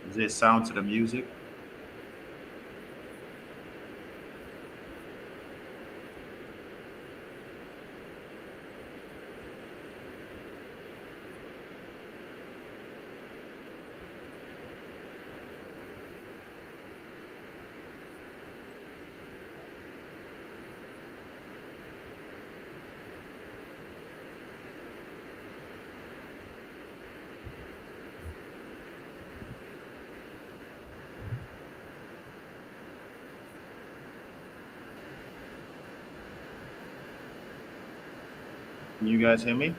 Is there sound to the music? Can you guys hear me?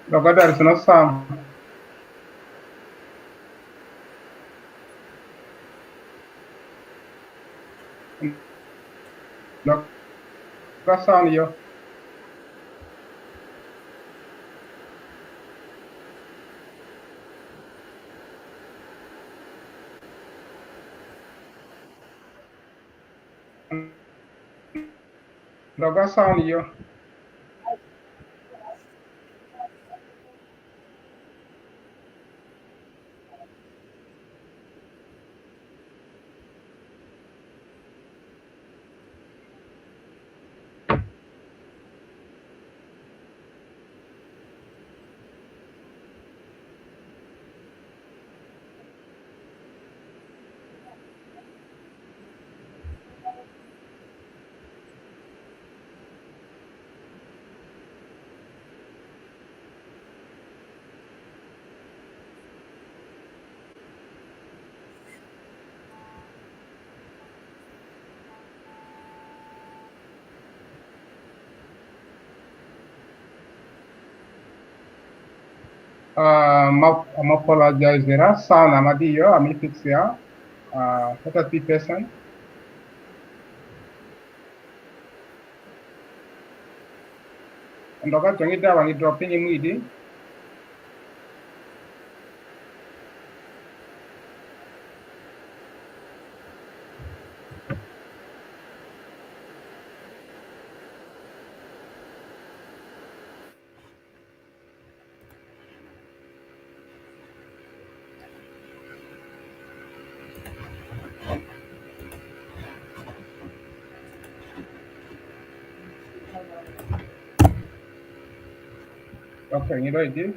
Doga, there is no sound. Doga, sound yo. Doga, sound yo. I'm apologize there. Sound Amadio, I'm fix here. Let us be patient. And Doga, don't it down, you dropping immediately. Okay, you know it.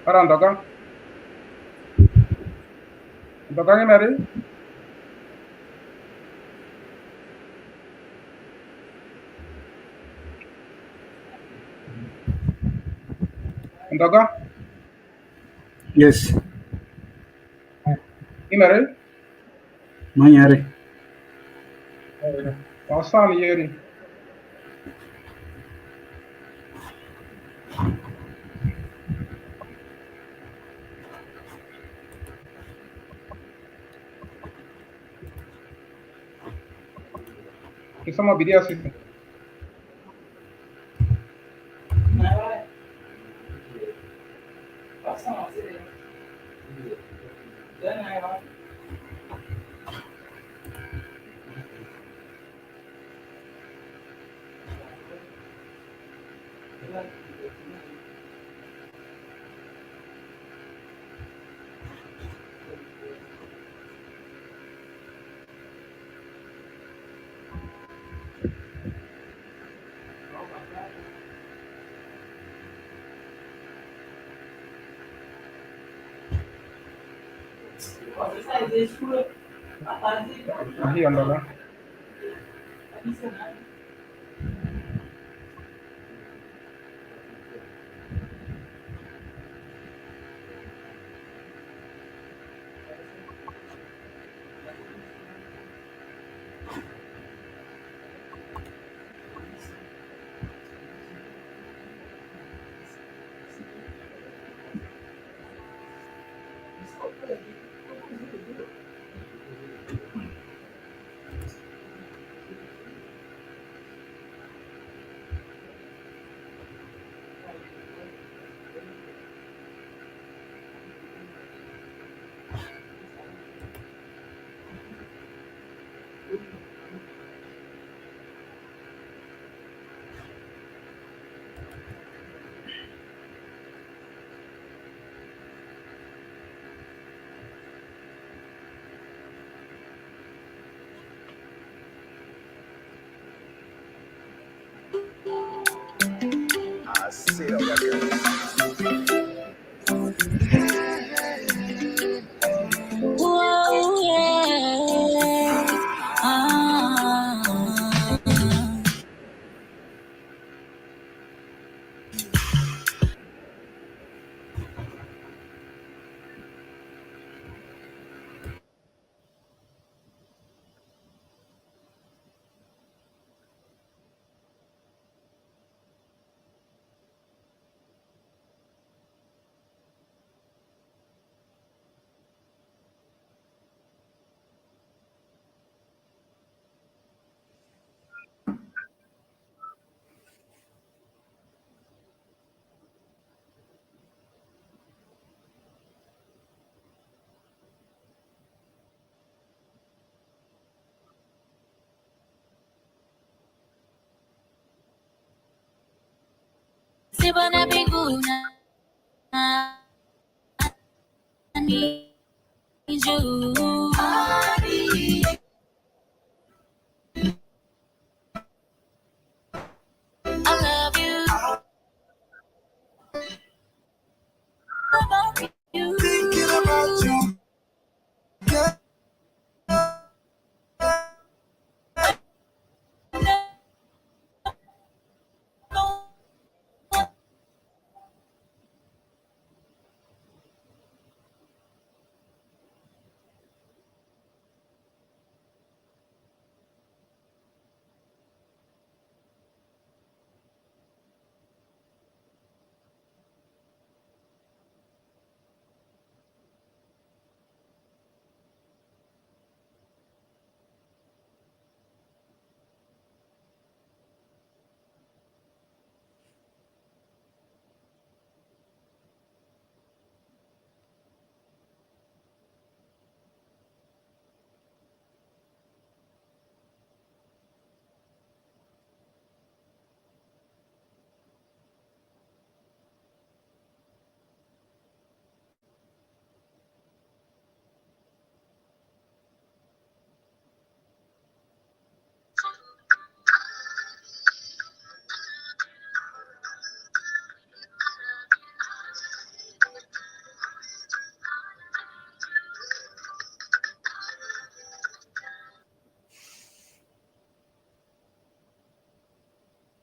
Around Doga. Doga, you married? Doga, Yes, you married? Manyare. Oh, sound here. Kisoma video system. Di allora. Whoa, yeah. Ah. Sibona binguna. I need you. I love you. About you. Thinking about you.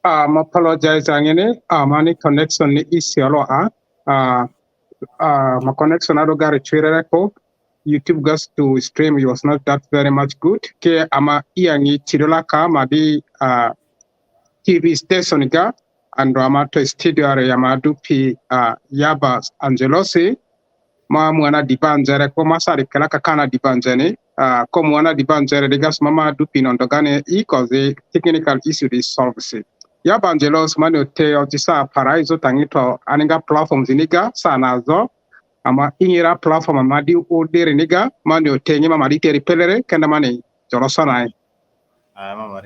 Apologize angene. Mani connection ni isiolo my connection ado gari chwere ko YouTube gas to stream it was not that very much good. Ke ama iangi tirola ka madi TV station ga and ama to studio are yamadu pi Yaba Angelosi ma mwana dibanjere ko masari kala kakana dibanjene ko mwana dibanjere de gas mama du pi nondogane cause the technical issue is solved. Yaba Angelos mani ote otisa paraizo tangito aninga platforms iniga sanazo ama ingira platform amadi odere niga mani otenye mama di teri pelere kenda mani jorosana. Mama.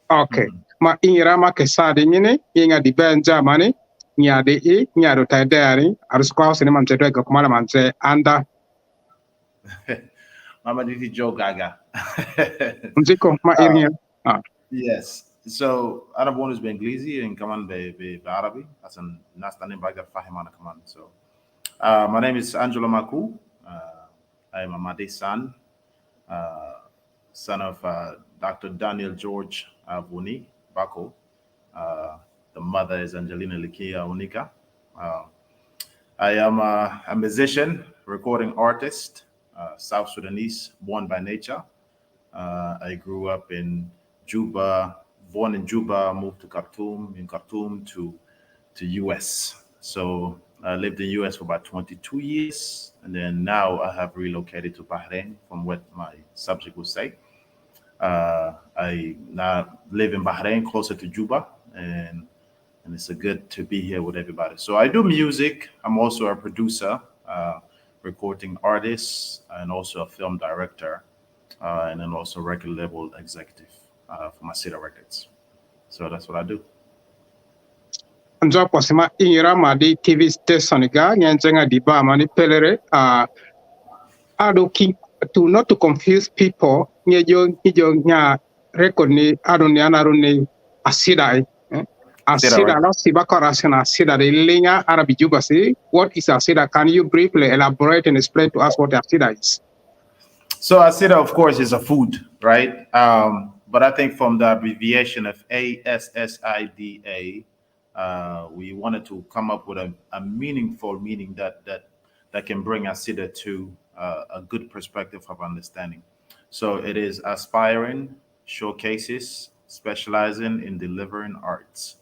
Okay. Ma ingira ma kesade nyine inga di benja mani nyade nyado taidari aruskwa sini manjedo ega kumala manje anda Mama did Joe Gaga. mziko ma iringa. Yes. So أنا بونس بإنجليزي and كمان بعربي عشان الناس تانيين بقدر فاهم أنا كمان. So my name is Angelo Maku. I am Amade's son, uh, son of Dr. Daniel George Vuni Bako. Uh, the mother is Angelina Likia Unika. Uh, I am a musician, recording artist, South Sudanese, born by nature. I grew up in Juba, born in Juba, moved to Khartoum, in Khartoum to US. So I lived in US for about 22 years, and then now I have relocated to Bahrain, from what my subject would say. I now live in Bahrain, closer to Juba, and it's a good to be here with everybody. So I do music. I'm also a producer, recording artist, and also a film director, and then also record label executive for Masita Records. So that's what I do. Njo posima ingira madi TV station ga nyenjenga diba mani pelere ado king to not to confuse people nyejo nya record ni ado ni anaru ni asida Masita asida la Records. siba korasana asida de linya arabi juba si what is asida, can you briefly elaborate and explain to us what asida is? So Asida, of course, is a food, right? But I think from the abbreviation of ASSIDA, we wanted to come up with a meaningful meaning that can bring Asida to a good perspective of understanding. So it is aspiring, showcases, specializing in delivering arts.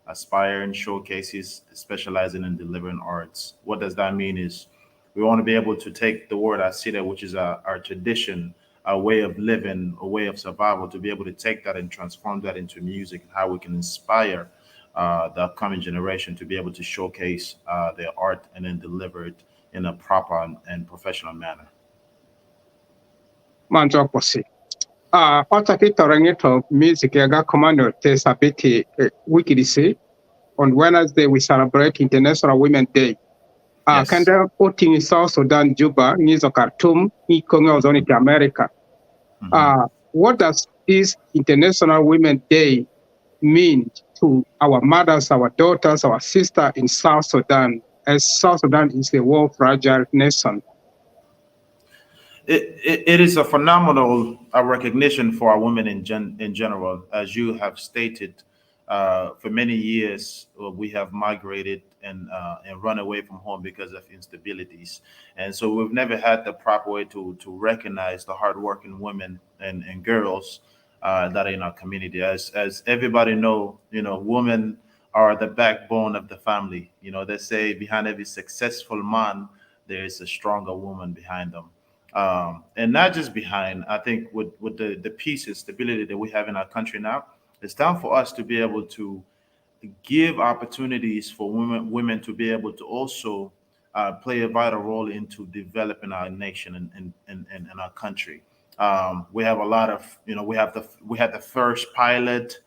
Aspiring showcases, specializing in delivering arts. What does that mean? Is we want to be able to take the word asida, which is our tradition, our way of living, a way of survival, to be able to take that and transform that into music, and how we can inspire the upcoming generation to be able to showcase their art and then deliver it in a proper and professional manner. Manjo posi ota ki torangi to music ya ga commando te sabiti wiki si on Wednesday we celebrate International Women's Day. Yes. Kanda voting in South Sudan, Juba, Nizo Khartoum, ni Kongo Zone to America. Mhm. What does this International Women's Day mean to our mothers, our daughters, our sisters in South Sudan, as South Sudan is a war fragile nation? It is a phenomenal recognition for our women in general. As you have stated, for many years we have migrated and run away from home because of instabilities, and so we've never had the proper way to recognize the hardworking women and girls that are in our community. As everybody know, women are the backbone of the family. They say behind every successful man there is a stronger woman behind them, and not just behind. I think with the peace and stability that we have in our country now, it's time for us to be able to give opportunities for women to be able to also play a vital role into developing our nation and our country. We have a lot of, we had the first pilot,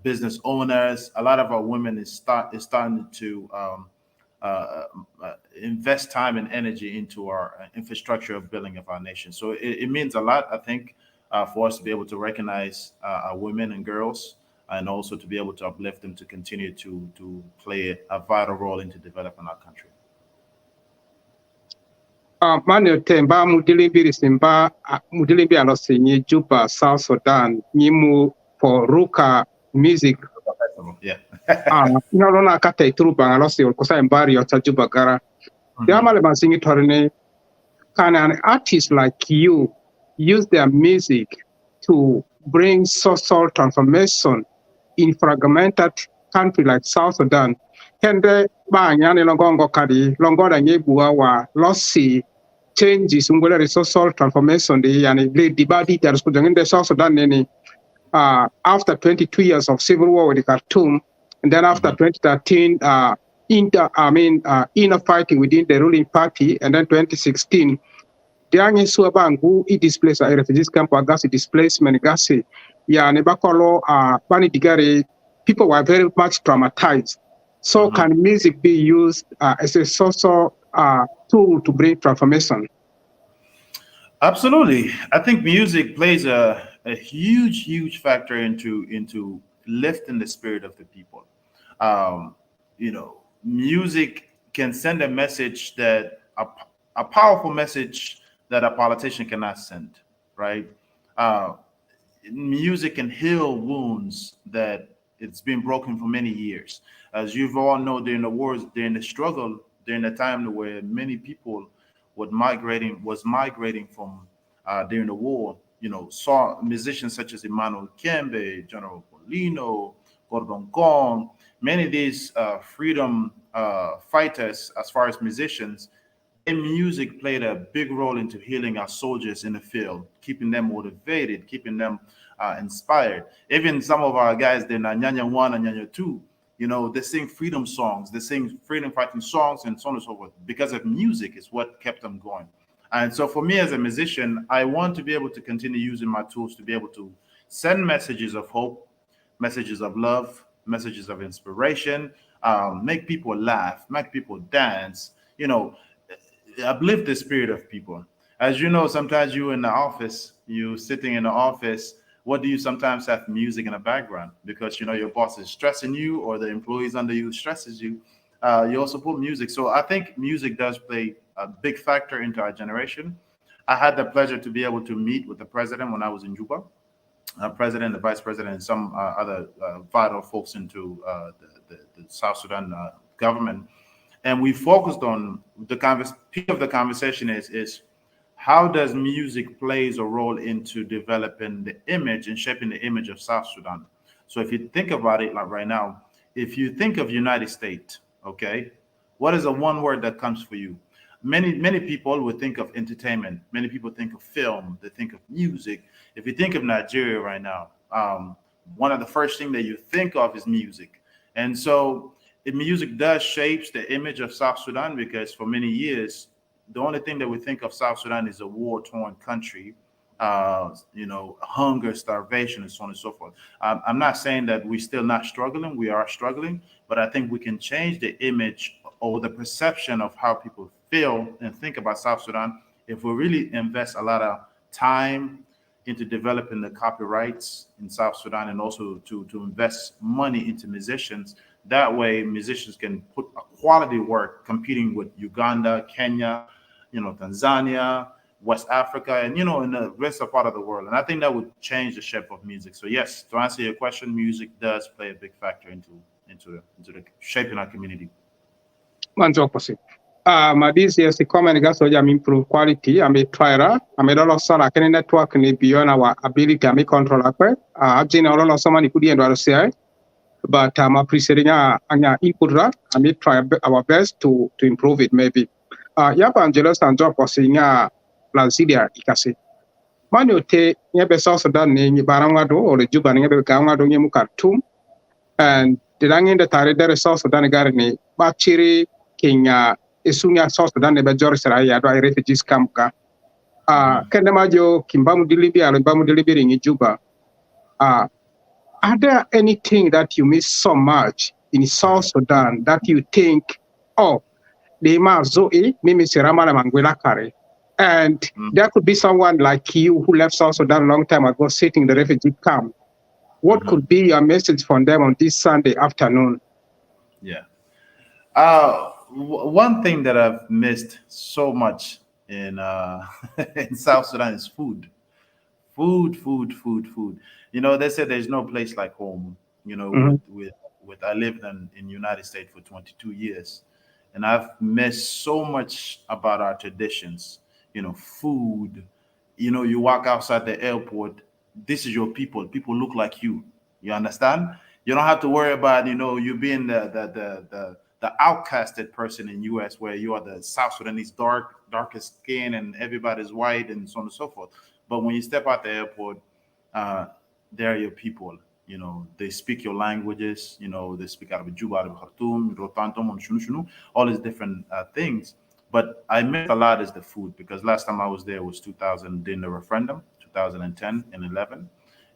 business owners. A lot of our women is starting to uh, invest time and energy into our infrastructure of building of our nation. So it means a lot, I think, for us to be able to recognize our women and girls, and also to be able to uplift them to continue to play a vital role into developing our country. Manu temba mudilimbi simba mudilimbi alosinyi Juba, South Sudan, nimu for Ruka music. Yeah. Nalona kata ituru bangalosi ulkosa embari yota Juba gara. Mhm. Yamale masingi torne, can an artist like you use their music to bring social transformation in fragmented country like South Sudan? Kende ba nyane longongo kadi longoda nyebuwa wa losi changes ngolere social transformation di yani le dibadi tar skujanginde South Sudan nini after 22 years of civil war with Khartoum, and then after Mhm. 2013 inner fighting within the ruling party, and then 2016 Diangi Suabangu, he displaced a refugees camp or Gassi displacement Gassi. Yeah, Nebakolo, Bani Digari, people were very much traumatized. So Mhm. can music be used as a social tool to bring transformation? Absolutely. I think music plays a huge factor into lifting the spirit of the people. Music can send a message, a powerful message that a politician cannot send, right? Uh, Music can heal wounds that it's been broken for many years. As you've all know, during the wars, during the struggle, during the time where many people was migrating from during the war, saw musicians such as Emmanuel Kembe, General Polino, Gordon Gong, many of these freedom fighters, as far as musicians, their music played a big role into healing our soldiers in the field, keeping them motivated, keeping them inspired. Even some of our guys, they're Nyanya 1 and Nyanya 2, they sing freedom songs, they sing freedom fighting songs, and so on and so forth. Because of music is what kept them going. And so for me as a musician, I want to be able to continue using my tools to be able to send messages of hope, messages of love, messages of inspiration, make people laugh, make people dance, you know, uplift the spirit of people. As you know, sometimes you in the office, you sitting in the office, what do you sometimes have music in the background? Because your boss is stressing you or the employees under you stresses you. You also put music. So I think music does play a big factor into our generation. I had the pleasure to be able to meet with the president when I was in Juba, president, the vice president, and some other vital folks into the South Sudan government, and we focused on piece of the conversation is how does music plays a role into developing the image and shaping the image of South Sudan. So if you think about it, like right now, if you think of United States, okay, what is the one word that comes for you? Many people would think of entertainment. Many people think of film. They think of music. If you think of Nigeria right now, one of the first thing that you think of is music. And so the music does shapes the image of South Sudan, because for many years, the only thing that we think of South Sudan is a war-torn country, hunger, starvation, and so on and so forth. I'm not saying that we're still not struggling. We are struggling, but I think we can change the image or the perception of how people feel and think about South Sudan if we really invest a lot of time into developing the copyrights in South Sudan, and also to invest money into musicians. That way, musicians can put a quality work competing with Uganda, Kenya, Tanzania, West Africa, and in the rest of part of the world. And I think that would change the shape of music. So yes, to answer your question, music does play a big factor into the shaping our community. Man's opposite. This is the common gas so jam improve quality. I may try ra. I may dollar sala can network ni beyond our ability. I may control akwe. I've seen a lot of someone could end or say, but I'm appreciating anya input ra. I may try our best to improve it maybe. Yaba Angelosi and job was in Lancidia ikase. Manu te nyebe South Sudan ni barangado or the Juba nyebe kangado nyemu Khartoum, and the langin the tare there South Sudan garni bachiri Kenya isunya South Sudan nebe George Saraya do refugees camp ka. Kende majo kimbamu dilibi alimbamu dilibi in Juba. Are there anything that you miss so much in South Sudan that you think, oh, Lima Zoe, Mimi Sirama Manguela Kare? And there could be someone like you who left South Sudan a long time ago sitting in the refugee camp. What could be your message from them on this Sunday afternoon? Yeah. One thing that I've missed so much in in South Sudan is food. Food. They say there's no place like home. With I lived in United States for 22 years, and I've missed so much about our traditions. Food. You walk outside the airport. This is your people. People look like you. You understand? You don't have to worry about you being the outcasted person in U.S. where you are the South Sudanese darkest skin and everybody's white and so on and so forth. But when you step out the airport, they're your people. They speak your languages. They speak out of Juba, out of Khartoum, Rotantom, and Shunu, all these different things. But I missed a lot is the food, because last time I was there was 2000 during the referendum, 2010 and 11.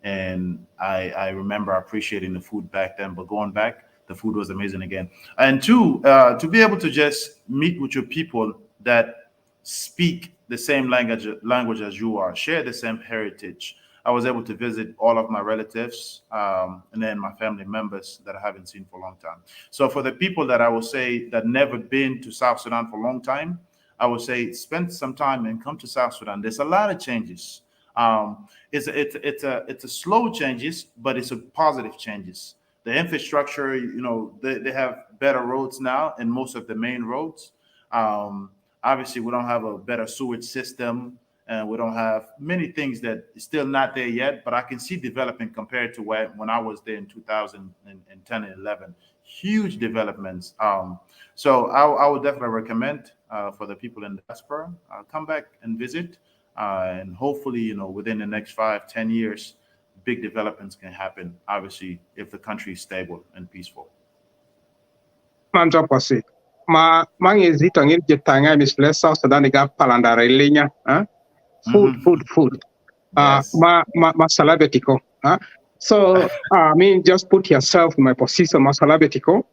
And I remember appreciating the food back then, but going back, the food was amazing again. And two, to be able to just meet with your people that speak the same language as you are, share the same heritage. I was able to visit all of my relatives, and then my family members that I haven't seen for a long time. So for the people that I will say that never been to South Sudan for a long time, I would say spend some time and come to South Sudan. There's a lot of changes. It's a slow changes, but it's a positive changes. The infrastructure, they have better roads now in most of the main roads. Um, Obviously, we don't have a better sewage system, and we don't have many things that is still not there yet. But I can see development compared to when I was there in 2010 and 11. Huge developments. So I would definitely recommend for the people in the diaspora, come back and visit, and hopefully, within the next 5, 10 years, big developments can happen. Obviously, if the country is stable and peaceful. Manjo pasi. Mangezi tangin jetanga misle South Sudan ga palanda relinya. Food, Hmm. food, food. Yes. Masalabetiko. So, I mean, just put yourself in my position, masalabetiko.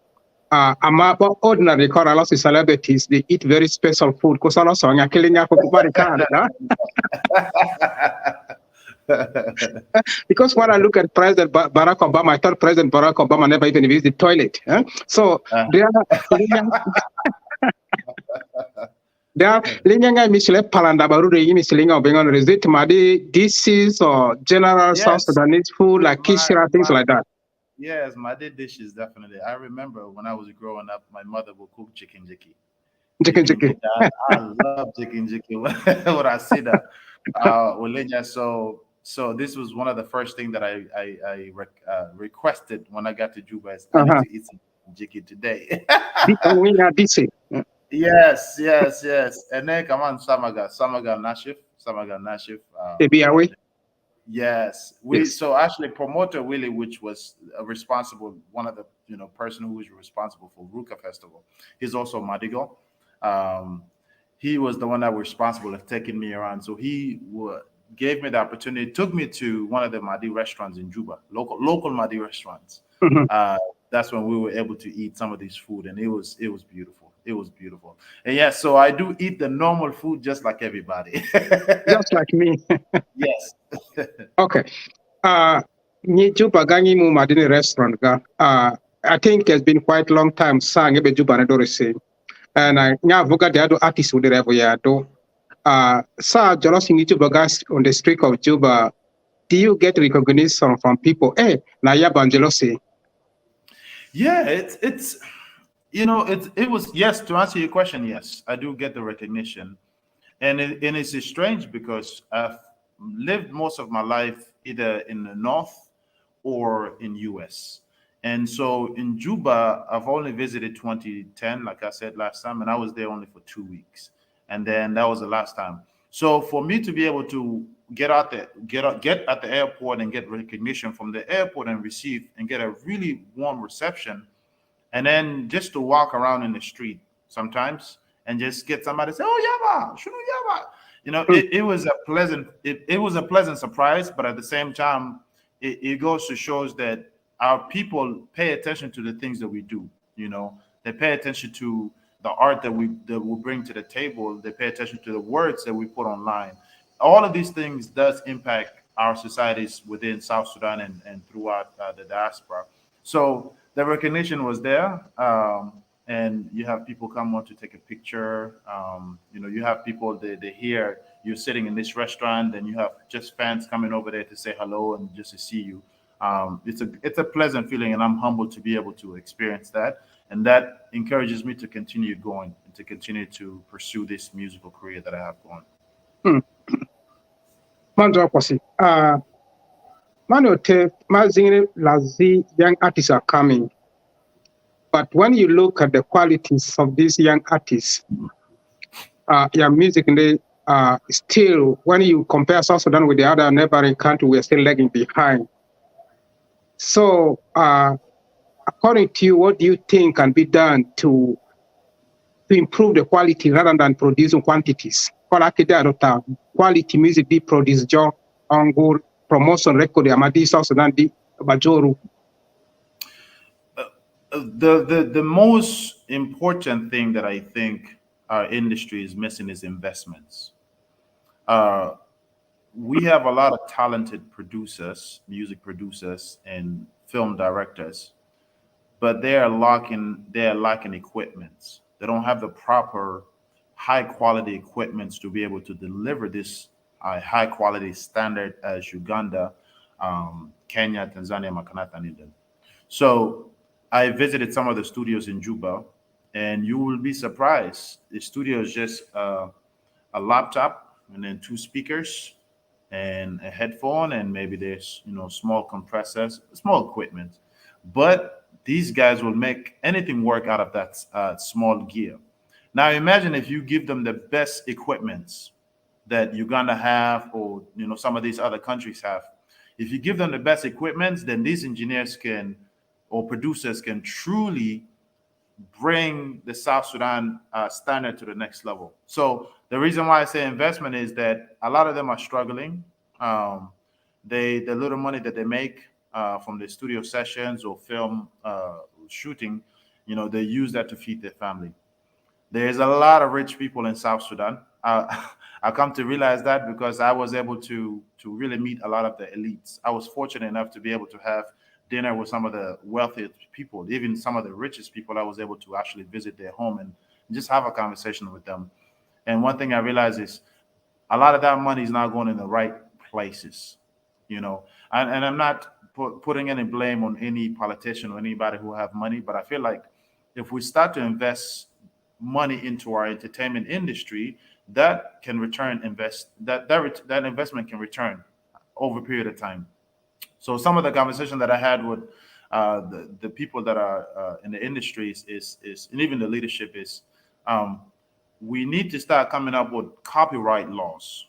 About ordinary Coralos celebrities, they eat very special food. Because also, I'm killing up very kind. Because when I look at President Barack Obama, I thought President Barack Obama never even used the toilet. So, Uh, there are linyanga misle palanda baru de yimi silinga obengon resist madi dishes or general South yes. Sudanese food like My kishira, things my like that. yes, my did dishes definitely. I remember when I was growing up, my mother would cook chicken jiki. Chicken Chicken chicken. jiki. I love chicken jiki when I see that. Olenya, so this was one of the first things that requested when I got to Juba. Is I need Uh-huh. to eat some jiki today. This. Yes, yes, yes. And then come on, Samaga Nashif. Be away. Yes, we Yes. so actually promoter Willie, which was responsible, one of the person who was responsible for Ruka Festival. He's also Madigo. Um, he was the one that was responsible of taking me around. So gave me the opportunity, took me to one of the Madi restaurants in Juba, local Madi restaurants. Mhm. That's when we were able to eat some of these food, and it was beautiful. It was beautiful. And yes, so I do eat the normal food just like everybody. Just like me. Yes. Okay. Ni Juba gangi mu madini restaurant ga. I think it's been quite long time sang ebe Juba na do receive. And I nya voga the other artists would ever ya do. Sa jolos in Juba gas on the street of Juba. Do you get recognition from people? Hey, na Yaba Angelosi. Yeah, it was, yes, to answer your question, yes, I do get the recognition. And it's strange because I've lived most of my life either in the north or in US. And so in Juba, I've only visited 2010, like I said last time, and I was there only for 2 weeks. And then that was the last time. So for me to be able to get at the airport and get recognition from the airport and receive and get a really warm reception, and then just to walk around in the street sometimes and just get somebody to say, "Oh, Yaba, shunu Yaba," it was a pleasant surprise. But at the same time, it goes to shows that our people pay attention to the things that we do. They pay attention to the art that we bring to the table. They pay attention to the words that we put online. All of these things does impact our societies within South Sudan and throughout the diaspora. So the recognition was there, and you have people come on to take a picture. You have people they hear you're sitting in this restaurant, and you have just fans coming over there to say hello and just to see you. It's a pleasant feeling, and I'm humbled to be able to experience that, and that encourages me to continue going and to continue to pursue this musical career that I have going. Hmm. Manjo pasi. Manote mazingine lazi young artists are coming. But when you look at the qualities of these young artists, your music they still, when you compare South Sudan with the other neighboring country, we're still lagging behind. So, according to you, what do you think can be done to improve the quality rather than producing quantities? Quality music be produced, job on good promotion record, Amadi South Sudan di Bajoru. The most important thing that I think our industry is missing is investments. Uh, we have a lot of talented producers, music producers, and film directors, but they are lacking equipment. They don't have the proper high quality equipments to be able to deliver this high quality standard as Uganda, Kenya, Tanzania, Makanata, and India. So I visited some of the studios in Juba, and you will be surprised. The studio is just a laptop and then two speakers and a headphone, and maybe there's small compressors, small equipment. But these guys will make anything work out of that small gear. Now imagine if you give them the best equipment that Uganda have, or some of these other countries have. If you give them the best equipment, then these engineers can, or producers can, truly bring the South Sudan standard to the next level. So the reason why I say investment is that a lot of them are struggling. Um, the little money that they make from the studio sessions or film shooting, they use that to feed their family. There's a lot of rich people in South Sudan. I come to realize that because I was able to really meet a lot of the elites. I was fortunate enough to be able to have dinner with some of the wealthiest people, even some of the richest people. I was able to actually visit their home and just have a conversation with them. And one thing I realized is a lot of that money is not going in the right places, and I'm not putting any blame on any politician or anybody who have money, but I feel like if we start to invest money into our entertainment industry, that can return invest that that investment can return over a period of time. So some of the conversation that I had with the people that are in the industries is and even the leadership is, um, we need to start coming up with copyright laws.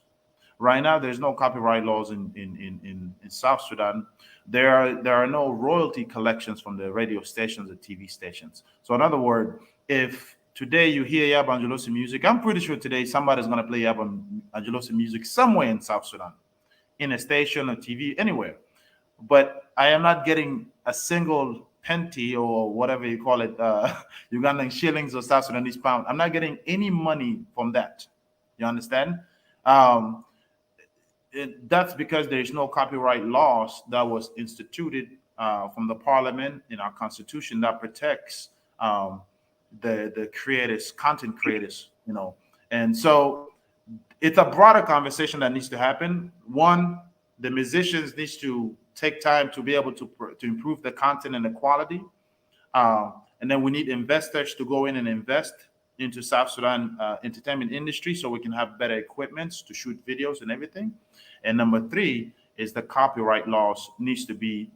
Right now, there's no copyright laws in South Sudan. There are no royalty collections from the radio stations or TV stations. So in other words, if today you hear Yaba Angelosi music, I'm pretty sure today somebody's gonna play Yaba Angelosi music somewhere in South Sudan, in a station or TV, anywhere. But I am not getting a single penty or whatever you call it, Ugandan shillings or South Sudanese pound. I'm not getting any money from that. You understand? Um, that's because there is no copyright laws that was instituted from the parliament in our constitution that protects the creators, content creators, And so it's a broader conversation that needs to happen. One, the musicians needs to take time to be able to improve the content and the quality. And then we need investors to go in and invest into South Sudan entertainment industry so we can have better equipments to shoot videos and everything. And number three is the copyright laws needs to be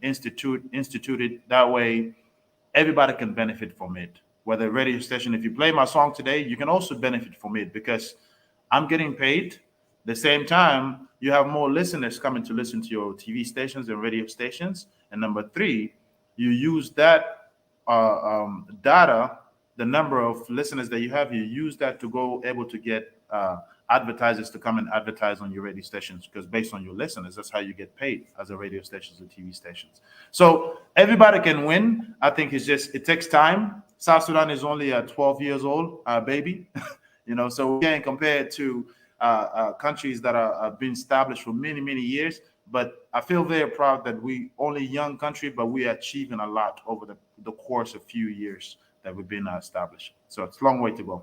instituted. That way everybody can benefit from it. Whether radio station, if you play my song today, you can also benefit from it because I'm getting paid. The same time, you have more listeners coming to listen to your TV stations and radio stations. And number three, you use that data, the number of listeners that you have, you use that to go able to get advertisers to come and advertise on your radio stations because based on your listeners, that's how you get paid as a radio stations and TV stations. So everybody can win. I think it takes time. South Sudan is only 12 years old, baby, so we can't compare it to countries that are been established for many, many years. But I feel very proud that we only young country, but we are achieving a lot over the course of few years that we've been established. So it's a long way to go.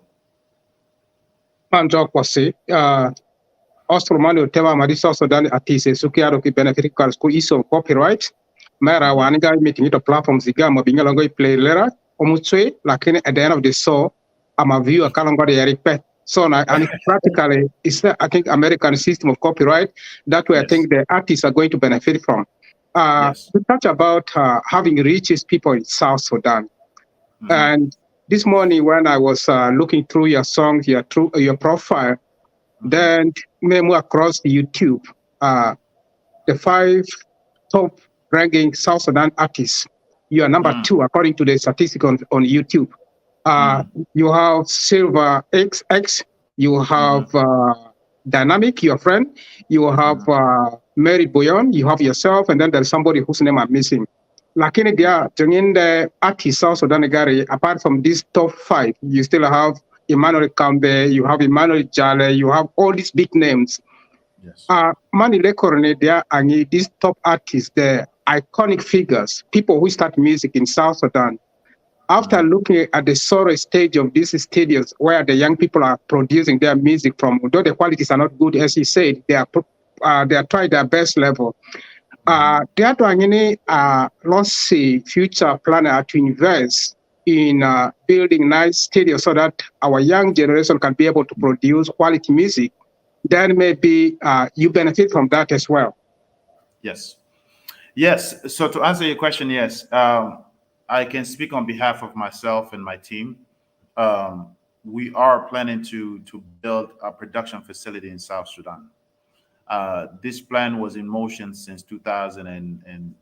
Manjo kwasi Austromani utema madisa Sudan atise sukiaro ki benefit kals ku iso copyright mera waniga meeting ito platforms iga mabinga longo play lera omutswe lakini at the end of the show ama view akalongo de repeat. So and practically it's I think American system of copyright that way. Yes. I think the artists are going to benefit from. Yes. We talked about having richest people in South Sudan. Mm-hmm. And this morning when I was looking through your songs, your profile, mm-hmm. then memo across YouTube, the 5 top ranking South Sudan artists, you are number 2 according to the statistic on YouTube. You have Silver XX, you have Dynamic, your friend, you have Mary Boyon, you have yourself, and then there's somebody whose name I'm missing. Lakini dia in the artists South Sudan gari, apart from these top 5, you still have Emmanuel Kambe, you have Emmanuel Jale, you have all these big names. Yes. Mani Lekorne dia and these top artists, the iconic figures, people who start music in South Sudan. After looking at the sorry stage of these studios where the young people are producing their music from, though the qualities are not good, as he said, they are trying their best level. They are doing any let's say future plan to invest in building nice studios so that our young generation can be able to produce quality music. Then maybe you benefit from that as well. Yes. Yes. So to answer your question, yes, I can speak on behalf of myself and my team. We are planning to build a production facility in South Sudan. This plan was in motion since 2000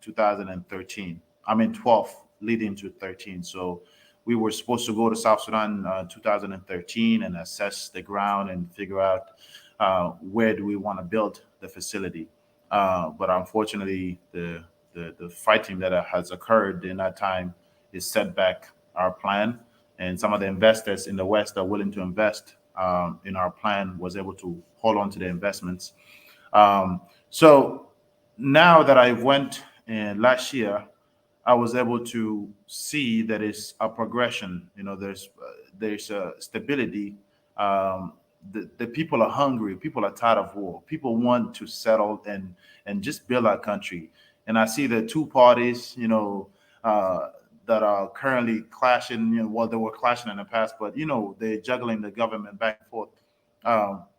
2013. I mean 12, leading to 13. So we were supposed to go to South Sudan 2013 and assess the ground and figure out where do we want to build the facility. But unfortunately, the fighting that has occurred in that time is set back our plan. And some of the investors in the West are willing to invest in our plan was able to hold on to the investments. So now that I went in last year, I was able to see that it's a progression. You know, there's a stability. The people are hungry. People are tired of war. People want to settle and just build our country. And I see the two parties, that are currently clashing. Well, they were clashing in the past, but they're juggling the government back and forth.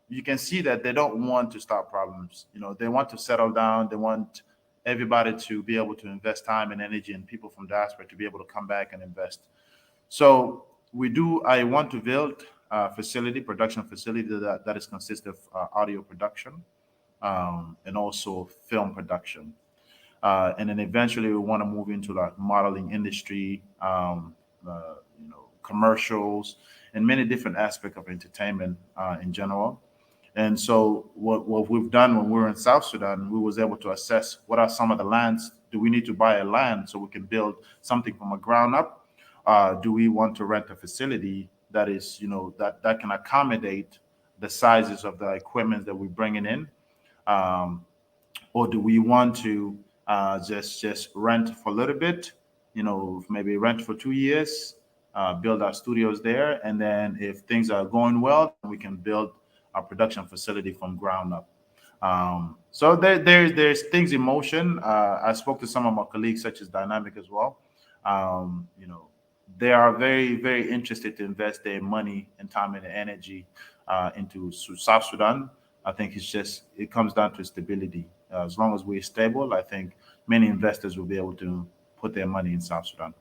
You can see that they don't want to stop problems. They want to settle down. They want everybody to be able to invest time and energy, and people from diaspora to be able to come back and invest. So I want to build a production facility that is consist of audio production, and also film production. And then eventually we want to move into like modeling industry, commercials, and many different aspects of entertainment in general. And so what we've done when we were in South Sudan, we was able to assess what are some of the lands. Do we need to buy a land so we can build something from a ground up? Do we want to rent a facility that is, that can accommodate the sizes of the equipment that we're bringing in? Or do we want to just rent for a little bit, maybe rent for 2 years, build our studios there, and then if things are going well, we can build a production facility from ground up. So there's things in motion. I spoke to some of my colleagues, such as Dynamic as well. They are very, very interested to invest their money and time and energy into South Sudan. I think it comes down to stability. As long as we're stable, I think many investors will be able to put their money in South Sudan.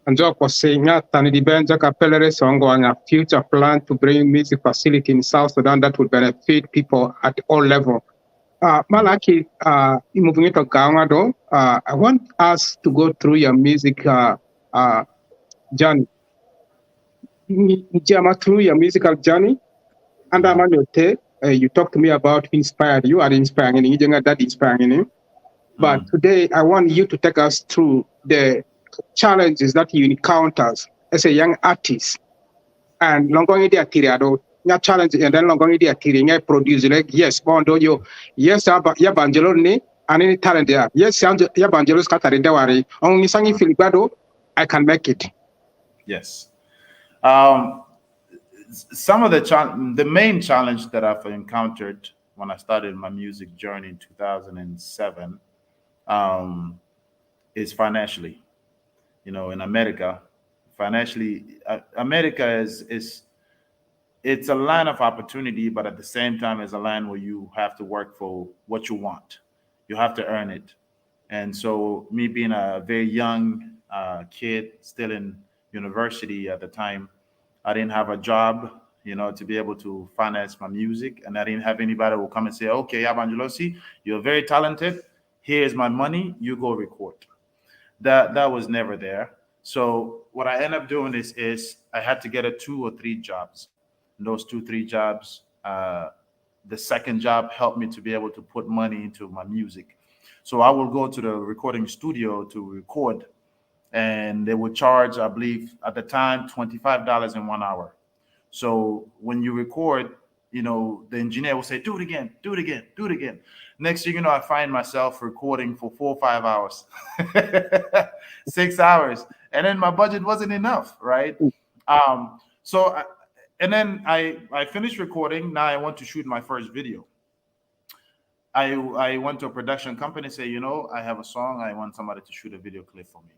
And Jock was saying that Tani di Benja Capellere Songo and a future plan to bring music facility in South Sudan that would benefit people at all levels. Malaki, moving into Gawado, I want us to go through your music journey. Through your musical journey, and you talked to me about inspired you are inspiring that inspiring you. But today I want you to take us through the challenges that you encounter as a young artist. And longong idea tiriado, nya challenge and then longong idea tiring produce like yes, bondo yo, yes, Yabangelo ni, and any talent there. Yes, Yabangelo's Katarinde Wari, only sang if I can make it. Yes. Some of the main challenge that I've encountered when I started my music journey in 2007 is financially. In America, financially, America is it's a land of opportunity, but at the same time, it's a land where you have to work for what you want. You have to earn it. And so, me being a very young kid, still in university at the time, I didn't have a job, to be able to finance my music, and I didn't have anybody who will come and say, "Okay, Angelosi, you're very talented. Here's my money. You go record." That was never there. So what I ended up doing is I had to get a 2 or 3 jobs. And those 2, 3 jobs, the second job helped me to be able to put money into my music. So I will go to the recording studio to record, and they would charge, I believe, at the time, $25 in 1 hour. So when you record, the engineer will say, do it again, do it again, do it again. Next thing you know, I find myself recording for 4 or 5 hours, 6 hours, and then my budget wasn't enough, right? So, and then I finished recording. Now I want to shoot my first video. I went to a production company, say, I have a song. I want somebody to shoot a video clip for me.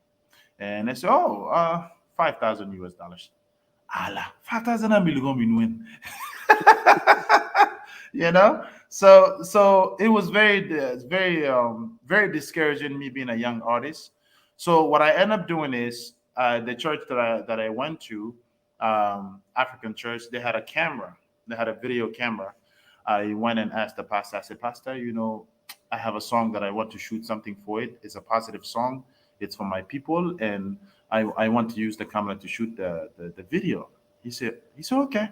And they said, oh, 5,000 US dollars. Allah, 5,000 I'm going to win. So it was very discouraging, me being a young artist. So what I end up doing is, the church that I went to, African church, they had a camera. They had a video camera. I went and asked the pastor. I said, Pastor, I have a song that I want to shoot something for it. It's a positive song. It's for my people, and I want to use the camera to shoot the video. He said, okay.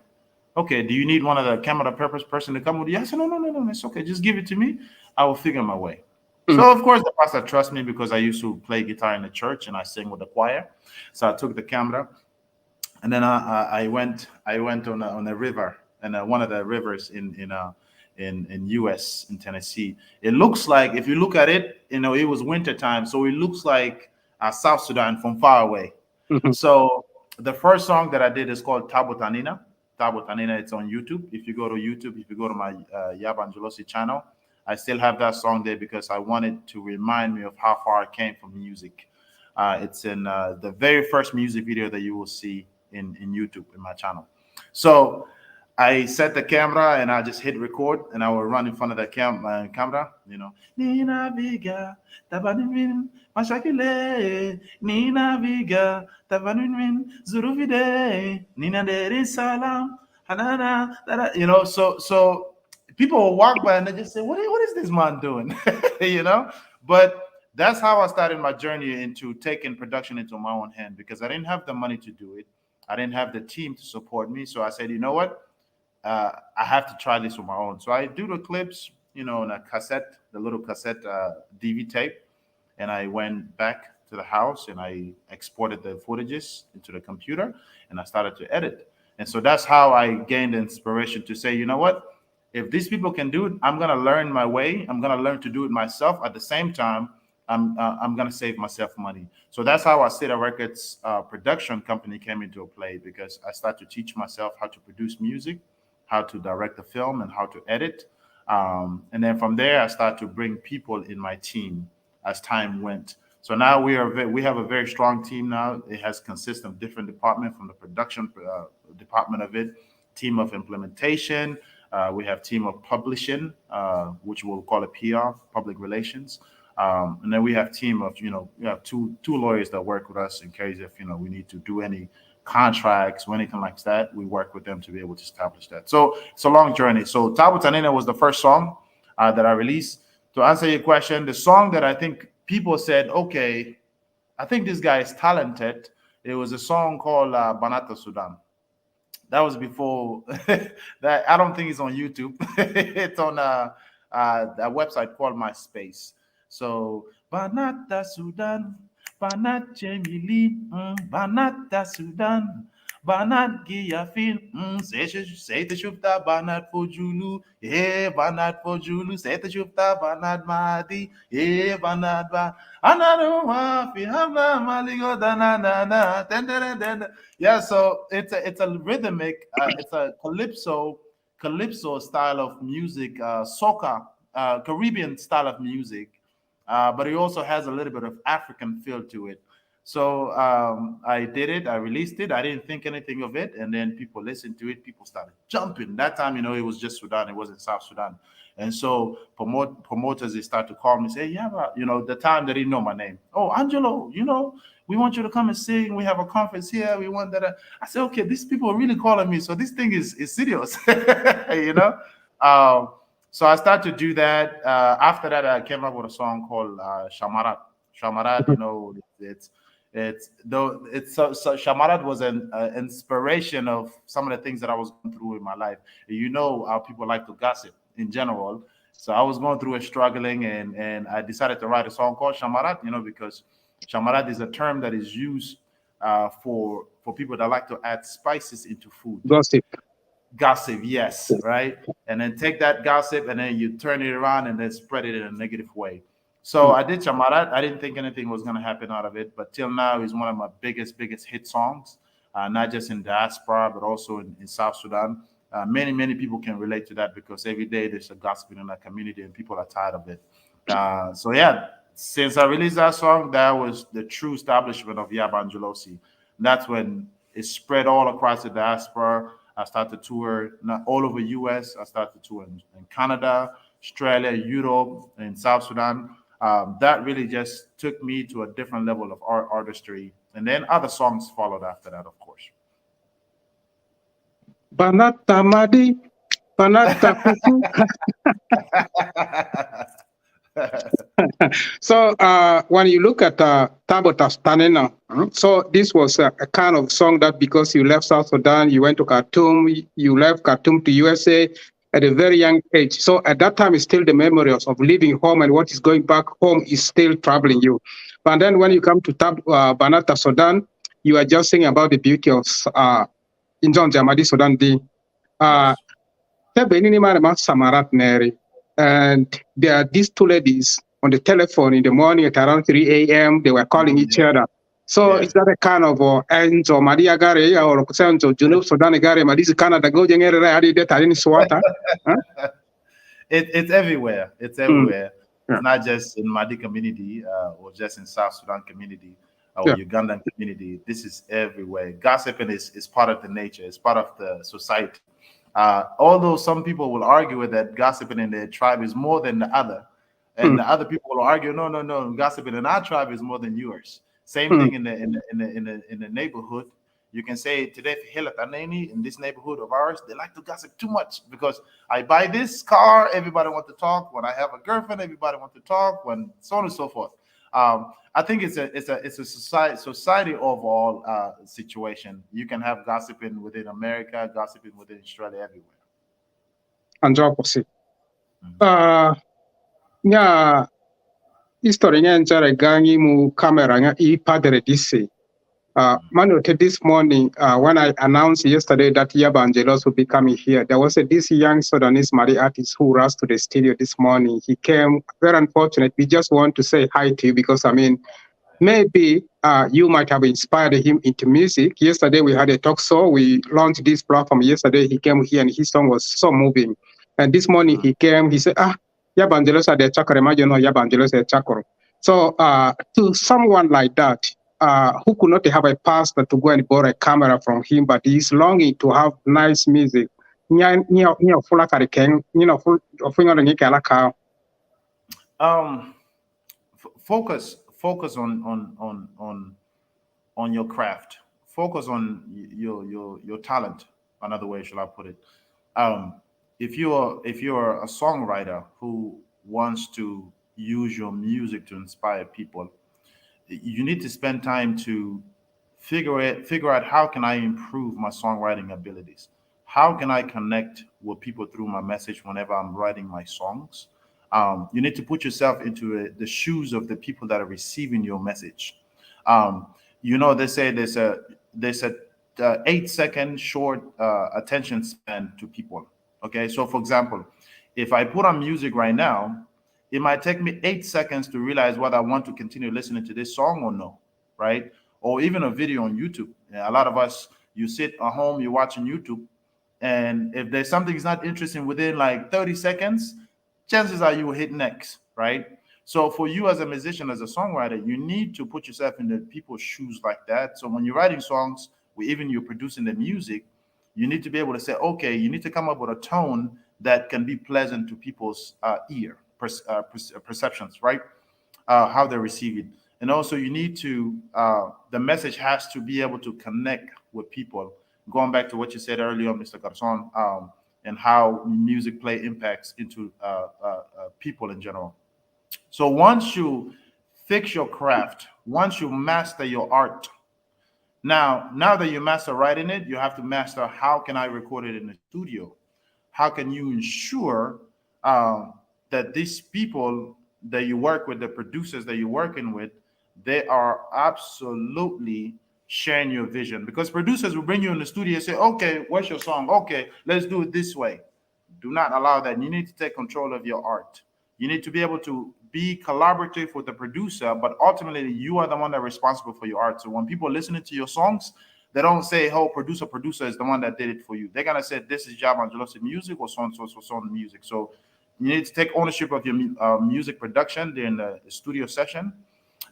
Okay, do you need one of the camera purpose person to come with you? I said, no, it's okay. Just give it to me. I will figure my way. So of course the pastor trusts me because I used to play guitar in the church and I sing with the choir. So I took the camera, and then I went on a river, and one of the rivers in US, in Tennessee. It looks like, if you look at it, it was winter time, so it looks like South Sudan from far away. So the first song that I did is called Tabutanina. Tabutanina. It's on YouTube. If you go to YouTube, if you go to my Yaba Angelosi channel, I still have that song there because I wanted to remind me of how far I came from music. It's in the very first music video that you will see in YouTube in my channel. So I set the camera and I just hit record, and I will run in front of the camera, Nina Viga, Tabanin, Mashakile, Nina Viga, Tabanin, Zuruvide, Nina Deri Salam, Hanana, so people will walk by and they just say, what is this man doing? But that's how I started my journey into taking production into my own hand, because I didn't have the money to do it. I didn't have the team to support me. So I said, you know what? I have to try this on my own. So I do the clips, in a cassette, the little cassette DV tape, and I went back to the house and I exported the footages into the computer and I started to edit. And so that's how I gained inspiration to say, you know what? If these people can do it, I'm gonna learn my way. I'm gonna learn to do it myself. At the same time, I'm gonna save myself money. So that's how our Cedar Records production company came into play, because I started to teach myself how to produce music, how to direct the film, and how to edit. And then from there, I started to bring people in my team as time went. So now we have a very strong team now. It has consist of different departments, from the production department of it, team of implementation. We have team of publishing, which we'll call it PR, public relations. And then we have team of, we have two lawyers that work with us in case if, we need to do any contracts or anything like that. We work with them to be able to establish that. So it's a long journey. So Tabu Tanina was the first song that I released. To answer your question, the song that I think people said, okay, I think this guy is talented, it was a song called Banata Sudan. That was before that. I don't think it's on YouTube. It's on a website called MySpace. So Banata Sudan, Banat Jemili, Banata Sudan, Banat Giyafin, say the Shufta Banat for Julu, yeah, Banat for Julu, say the Shufta Banat Mahdi, yeah, Banat Ba, Anaduma, Fihamna Maligo Danana, Tendere. Yeah, so it's a rhythmic, it's a calypso style of music, soca, Caribbean style of music, but it also has a little bit of African feel to it. So I did it, I released it. I didn't think anything of it, and then people listened to it. People started jumping. That time, it was just Sudan. It wasn't South Sudan, and so promoters they start to call me, say, "Yeah, but, the time they didn't know my name. Oh, Angelo, we want you to come and sing. We have a conference here. We want that." I said, "Okay, these people are really calling me, so this thing is serious." you know. Um, so I started to do that. After that, I came up with a song called Shamarat. Shamarat, it's though it's so Shamarat was an inspiration of some of the things that I was going through in my life. How people like to gossip in general. So I was going through a struggling, and I decided to write a song called Shamarat. Because Shamarat is a term that is used for people that like to add spices into food. Gossip. Gossip, yes, right? And then take that gossip and then you turn it around and then spread it in a negative way. So I did Chamarat. I didn't think anything was going to happen out of it, but till now, it's one of my biggest hit songs, not just in diaspora, but also in South Sudan. Many people can relate to that because every day there's a gossip in that community and people are tired of it. So yeah, since I released that song, that was the true establishment of Yaba Angelosi. That's when it spread all across the diaspora. I started to tour not all over US. I started to tour in Canada, Australia, Europe, and South Sudan. That really just took me to a different level of artistry. And then other songs followed after that, of course. Banata Madi, Banata Kuku. So when you look at Tabata Stanena, so this was a kind of song that because you left South Sudan, you went to Khartoum, you left Khartoum to USA at a very young age. So at that time, it's still the memories of leaving home and what is going back home is still troubling you. But then when you come to Banata Sudan, you are just singing about the beauty of Injon Jamadi Sudan D. Yes. Benini Marama Samarat Neri. And there are these two ladies on the telephone in the morning at around 3 a.m. They were calling each Yeah. other. So Yeah. is that a kind of Enzo Maria Gare or Kusanzo Junub Sudan Gare, Madis Canada go Jengere Adi Tarin Swata? It's everywhere. It's Mm, everywhere. yeah, It's not just in Madi community or just in South Sudan community or yeah. Ugandan community. This is everywhere. Gossiping is part of the nature. It's part of the society. Although some people will argue with that gossiping in their tribe is more than the other, and Mm, the other people will argue, no, gossiping in our tribe is more than yours. Same mm, thing in the neighborhood. You can say today in this neighborhood of ours, they like to gossip too much because I buy this car, everybody want to talk. When I have a girlfriend, everybody want to talk. When so on and so forth. I think it's a society overall situation. You can have gossiping within America, gossiping within Australia, everywhere. and opposite. Mhm. Nya history nya njara gangi mu camera nya I padre disi. Manote, this morning, when I announced yesterday that Yaba Angelos will be coming here, there was this young Sudanese Mali artist who rushed to the studio this morning. He came, very unfortunate. We just want to say hi to you because, I mean, maybe you might have inspired him into music. Yesterday, we had a talk show. We launched this platform yesterday. He came here and his song was so moving. And this morning, he came, he said, Yaba Angelos had a chakra, imagine Yaba Angelos had a chakra. So to someone like that, who could not have a pastor to go and borrow a camera from him, but he's longing to have nice music. Um, focus on your craft. Focus on your talent. Another way shall I put it? Um, if you're a songwriter who wants to use your music to inspire people, you need to spend time to figure out how can I improve my songwriting abilities. How can I connect with people through my message whenever I'm writing my songs? You need to put yourself into the shoes of the people that are receiving your message. um, they say there's a 8 second short attention span to people. Okay, so for example, if I put on music right now, it might take me 8 seconds to realize whether I want to continue listening to this song or no, right? Or even a video on YouTube. Yeah, a lot of us, you sit at home, you're watching YouTube, and if there's something that's not interesting within like 30 seconds, chances are you will hit next, right? So for you as a musician, as a songwriter, you need to put yourself in the people's shoes like that. So when you're writing songs, or even you're producing the music, you need to be able to say, okay, you need to come up with a tone that can be pleasant to people's perceptions, right? How they receive it. And also, you need to, the message has to be able to connect with people. Going back to what you said earlier, Mr. Garcon, and how music play impacts into people in general. So once you fix your craft, once you master your art, now that you master writing it, you have to master how can I record it in the studio? How can you ensure that these people that you work with, the producers that you're working with, they are absolutely sharing your vision, because producers will bring you in the studio and say, okay, what's your song? Okay, let's do it this way. Do not allow that. You need to take control of your art. You need to be able to be collaborative with the producer, but ultimately you are the one that's responsible for your art. So when people listening to your songs, they don't say, oh, producer is the one that did it for you. They're gonna say this is Yaba Angelosi music or so and so on music. So you need to take ownership of your music production during the studio session,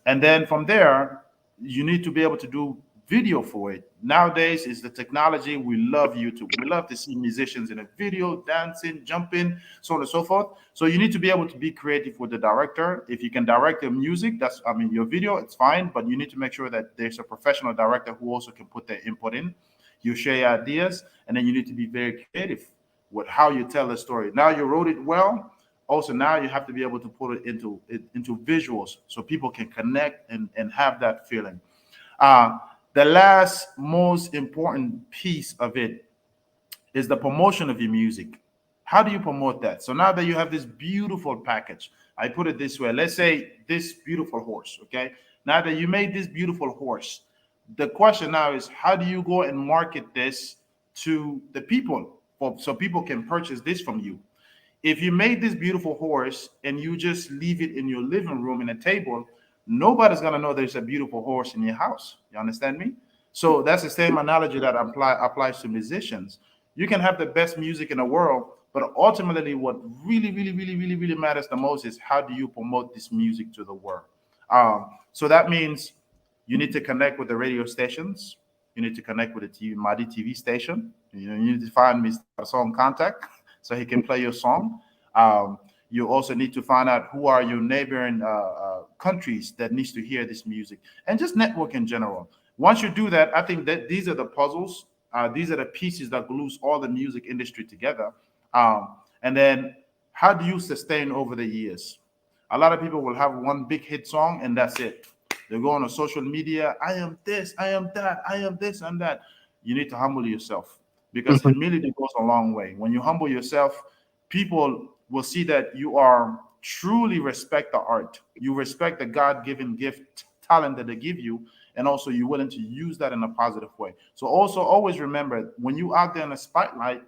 and then from there you need to be able to do video for it. Nowadays is the technology. We love YouTube. We love to see musicians in a video dancing, jumping, so on and so forth. So you need to be able to be creative with the director. If you can direct your music, that's, I mean, your video, it's fine, but you need to make sure that there's a professional director who also can put their input in. You share your ideas, and then you need to be very creative with how you tell the story. Now you wrote it well. Also, now you have to be able to put it into visuals so people can connect and have that feeling. Uh, the last most important piece of it is the promotion of your music. How do you promote that? So now that you have this beautiful package, I put it this way. Let's say this beautiful horse, okay? Now that you made this beautiful horse, the question now is how do you go and market this to the people so people can purchase this from you? If you made this beautiful horse and you just leave it in your living room in a table, nobody's gonna know there's a beautiful horse in your house. You understand me? So that's the same analogy that applies to musicians. You can have the best music in the world, but ultimately, what really matters the most is how do you promote this music to the world. So that means you need to connect with the radio stations. You need to connect with the Madi TV station. You need to find Mr. Song contact so he can play your song. You also need to find out who are your neighboring countries that needs to hear this music, and just network in general. Once you do that, I think that these are the puzzles. These are the pieces that glues all the music industry together. And then how do you sustain over the years? A lot of people will have one big hit song and that's it. They go on social media. I am this, I am that, I am this and that. You need to humble yourself because Mhm. humility goes a long way. When you humble yourself, people will see that you are truly respect the art. You respect the God-given gift, talent that they give you, and also you're willing to use that in a positive way. So also always remember when you out there in the spotlight,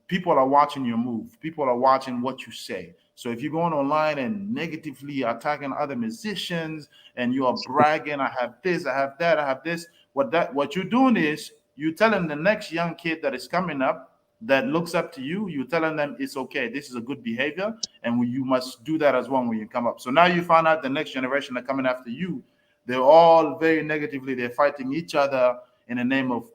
people are watching your move. People are watching what you say. So if you're going online and negatively attacking other musicians and you are bragging, I have this, I have that, I have this, what you're doing is you telling the next young kid that is coming up that looks up to you, you're telling them it's okay. This is a good behavior, and you must do that as well when you come up. So now you find out the next generation that coming after you, they're all very negatively. They're fighting each other in the name of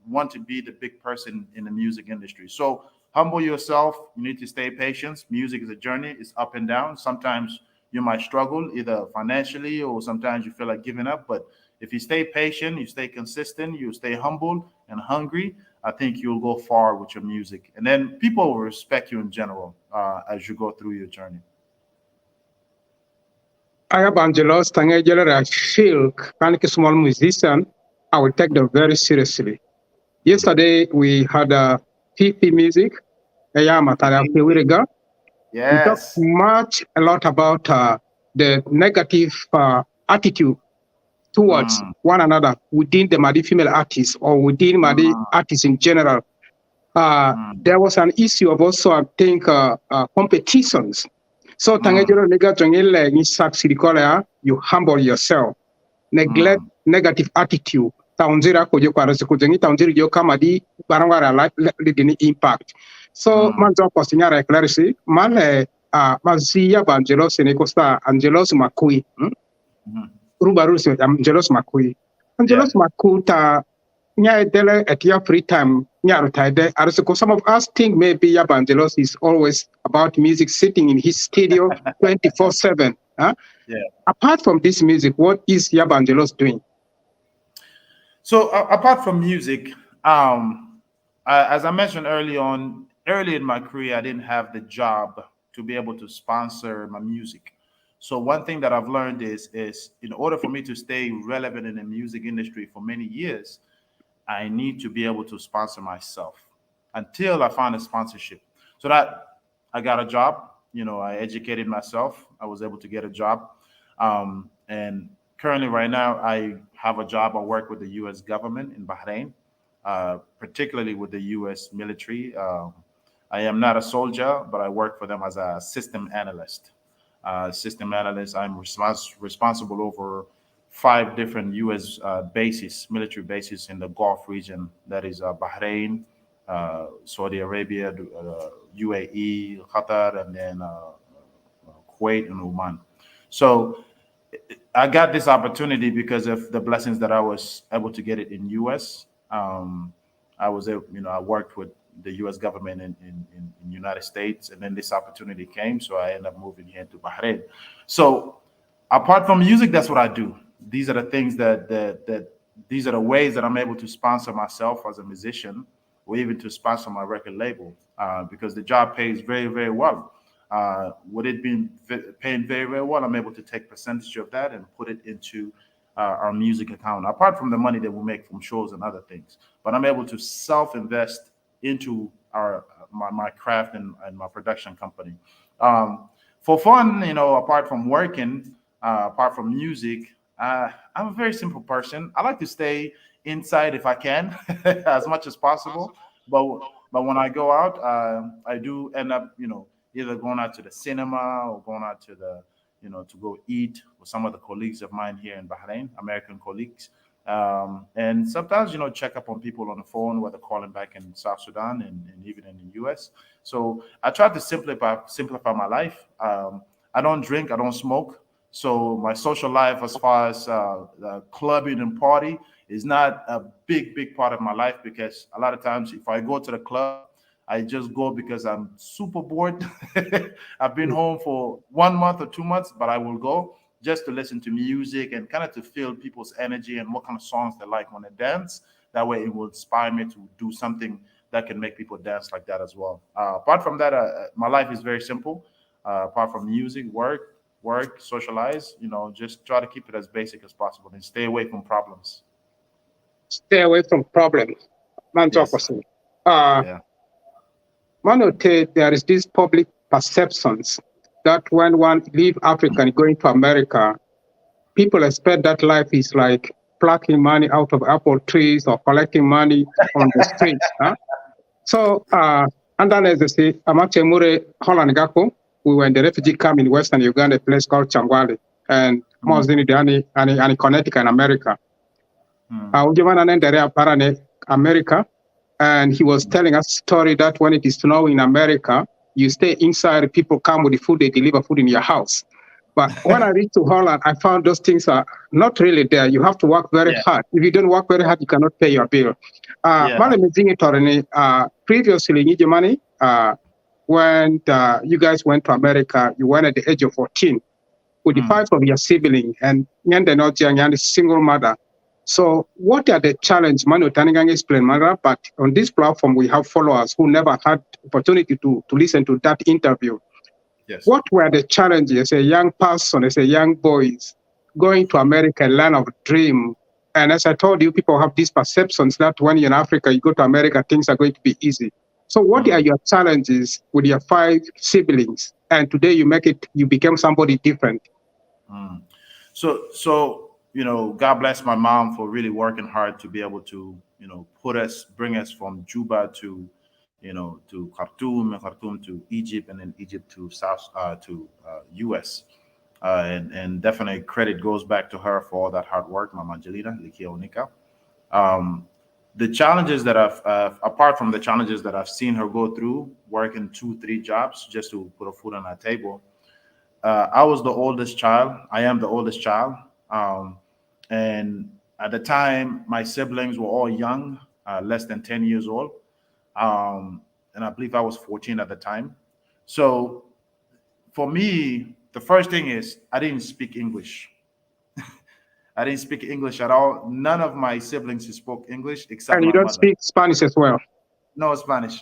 want to be the big person in the music industry. So humble yourself. You need to stay patient. Music is a journey. It's up and down. Sometimes you might struggle either financially or sometimes you feel like giving up. But if you stay patient, you stay consistent, you stay humble and hungry, I think you'll go far with your music. And then people will respect you in general as you go through your journey. I have Angelos Tangejala. I feel kind of a small musician. I will take them very seriously. Yesterday we had a PP music. Yeah, Matara Pewiriga. We talked Yes. a lot about the negative attitude towards Mm, one another within the Madi female artists or within Madi mm, artists in general. mm, There was an issue of also, I think, competitions. So, mm, tangejoro nega jongile ni saksirikola, you humble yourself, neglect mm, negative attitude. Taunzira kojo kwa resikujengi taunzira jo kama di barangara lidini impact. So, mm, manzo posinyara clarity, male mazia ba Angelos nekosta Angelos makui. mm. Rubarus Angelos makui. Yeah. Angelos makuta nya dele at your free time nya retired article. Some of us think maybe Yabangelos is always about music sitting in his studio 24/7. Huh? Yeah. Apart from this music, what is Yabangelos doing? So apart from music, as I mentioned early in my career, I didn't have the job to be able to sponsor my music. So one thing that I've learned is in order for me to stay relevant in the music industry for many years, I need to be able to sponsor myself until I find a sponsorship. So that I got a job, I educated myself. I was able to get a job, and Currently, right now, I have a job. I work with the U.S. government in Bahrain, particularly with the U.S. military. I am not a soldier, but I work for them as a system analyst. System analyst. I'm responsible over five different U.S. Bases, military bases in the Gulf region. That is Bahrain, Saudi Arabia, UAE, Qatar, and then Kuwait and Oman. So I got this opportunity because of the blessings that I was able to get it in U.S. I was able, I worked with the U.S. government in United States, and then this opportunity came, so I ended up moving here to Bahrain. So apart from music, that's what I do. These are the things that these are the ways that I'm able to sponsor myself as a musician, or even to sponsor my record label, because the job pays very, very well. With it being paying very, very well, I'm able to take percentage of that and put it into our music account. Apart from the money that we make from shows and other things, but I'm able to self-invest into my craft and my production company. Um, for fun, apart from working, apart from music, I'm a very simple person. I like to stay inside if I can, as much as possible. But when I go out, I do end up, either going out to the cinema or going out to to go eat with some of the colleagues of mine here in Bahrain, American colleagues. And sometimes, check up on people on the phone, whether calling back in South Sudan and even in the US. So I try to simplify my life. I don't drink, I don't smoke. So my social life, as far as clubbing and party, is not a big part of my life, because a lot of times if I go to the club, I just go because I'm super bored. I've been home for 1 month or 2 months, but I will go just to listen to music and kind of to feel people's energy and what kind of songs they like when they dance. That way, it will inspire me to do something that can make people dance like that as well. Apart from that, my life is very simple. Apart from music, work, socialize. Just try to keep it as basic as possible and stay away from problems. Stay away from problems. Man, talk Yes. person. Uh, Yeah. Manote, there is this public perceptions that when one leave Africa and going to America, people expect that life is like plucking money out of apple trees or collecting money on the streets. Huh? So, and then as they say, Amache Mure, Holland Gako, we were in the refugee camp in Western Uganda, a place called Changwali, and Mm, Mosini, and Connecticut in America. mm, Ujumana nendere aparane America, and he was mm. telling us a story that when it is snow in America, you stay inside, people come with the food, they deliver food in your house. But when I reached to Holland, I found those things are not really there. You have to work very Yeah. hard. If you don't work very hard, you cannot pay your bill. Yeah. Male Mzingi Torene, previously, Nijimani, when you guys went to America, you went at the age of 14 with the Mm. five of your siblings and Nyanda Nojiang and a single mother. So what are the challenges? Manu Tanigang explain, Mara, but on this platform, we have followers who never had opportunity to listen to that interview. Yes. What were the challenges as a young person, as a young boy, going to America, land of dream? And as I told you, people have these perceptions that when you're in Africa, you go to America, things are going to be easy. So what are Mm, your challenges with your five siblings? And today you became somebody different. mm. So God bless my mom for really working hard to be able to bring us from Juba to to Khartoum, and Khartoum to Egypt, and then Egypt to South to U.S. And definitely credit goes back to her for all that hard work, Mama Angelina Likionika. Um, the challenges that apart from the challenges that I've seen her go through, working 2, 3 jobs just to put a food on her table. I was the oldest child. I am the oldest child. Um, and at the time, my siblings were all young, less than 10 years old. And I believe I was 14 at the time. So for me, the first thing is I didn't speak English. I didn't speak English at all. None of my siblings spoke English except And you my don't mother. speak Spanish as well. No Spanish,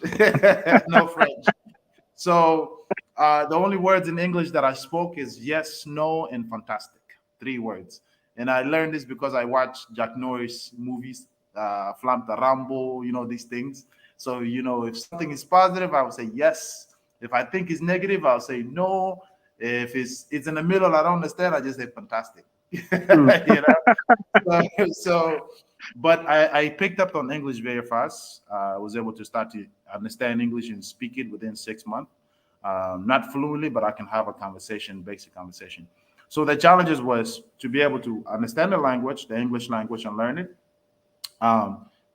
no French. So the only words in English that I spoke is yes, no, and fantastic. 3 words. And I learned this because I watched Jack Norris movies, Flamta Rambo, these things. So, if something is positive, I will say yes. If I think it's negative, I'll say no. If it's in the middle, I don't understand, I just say fantastic. Mm. you know. So but I picked up on English very fast. I was able to start to understand English and speak it within 6 months. Not fluently, but I can have a conversation, basic conversation. So the challenges was to be able to understand the language, the English language, and learn it.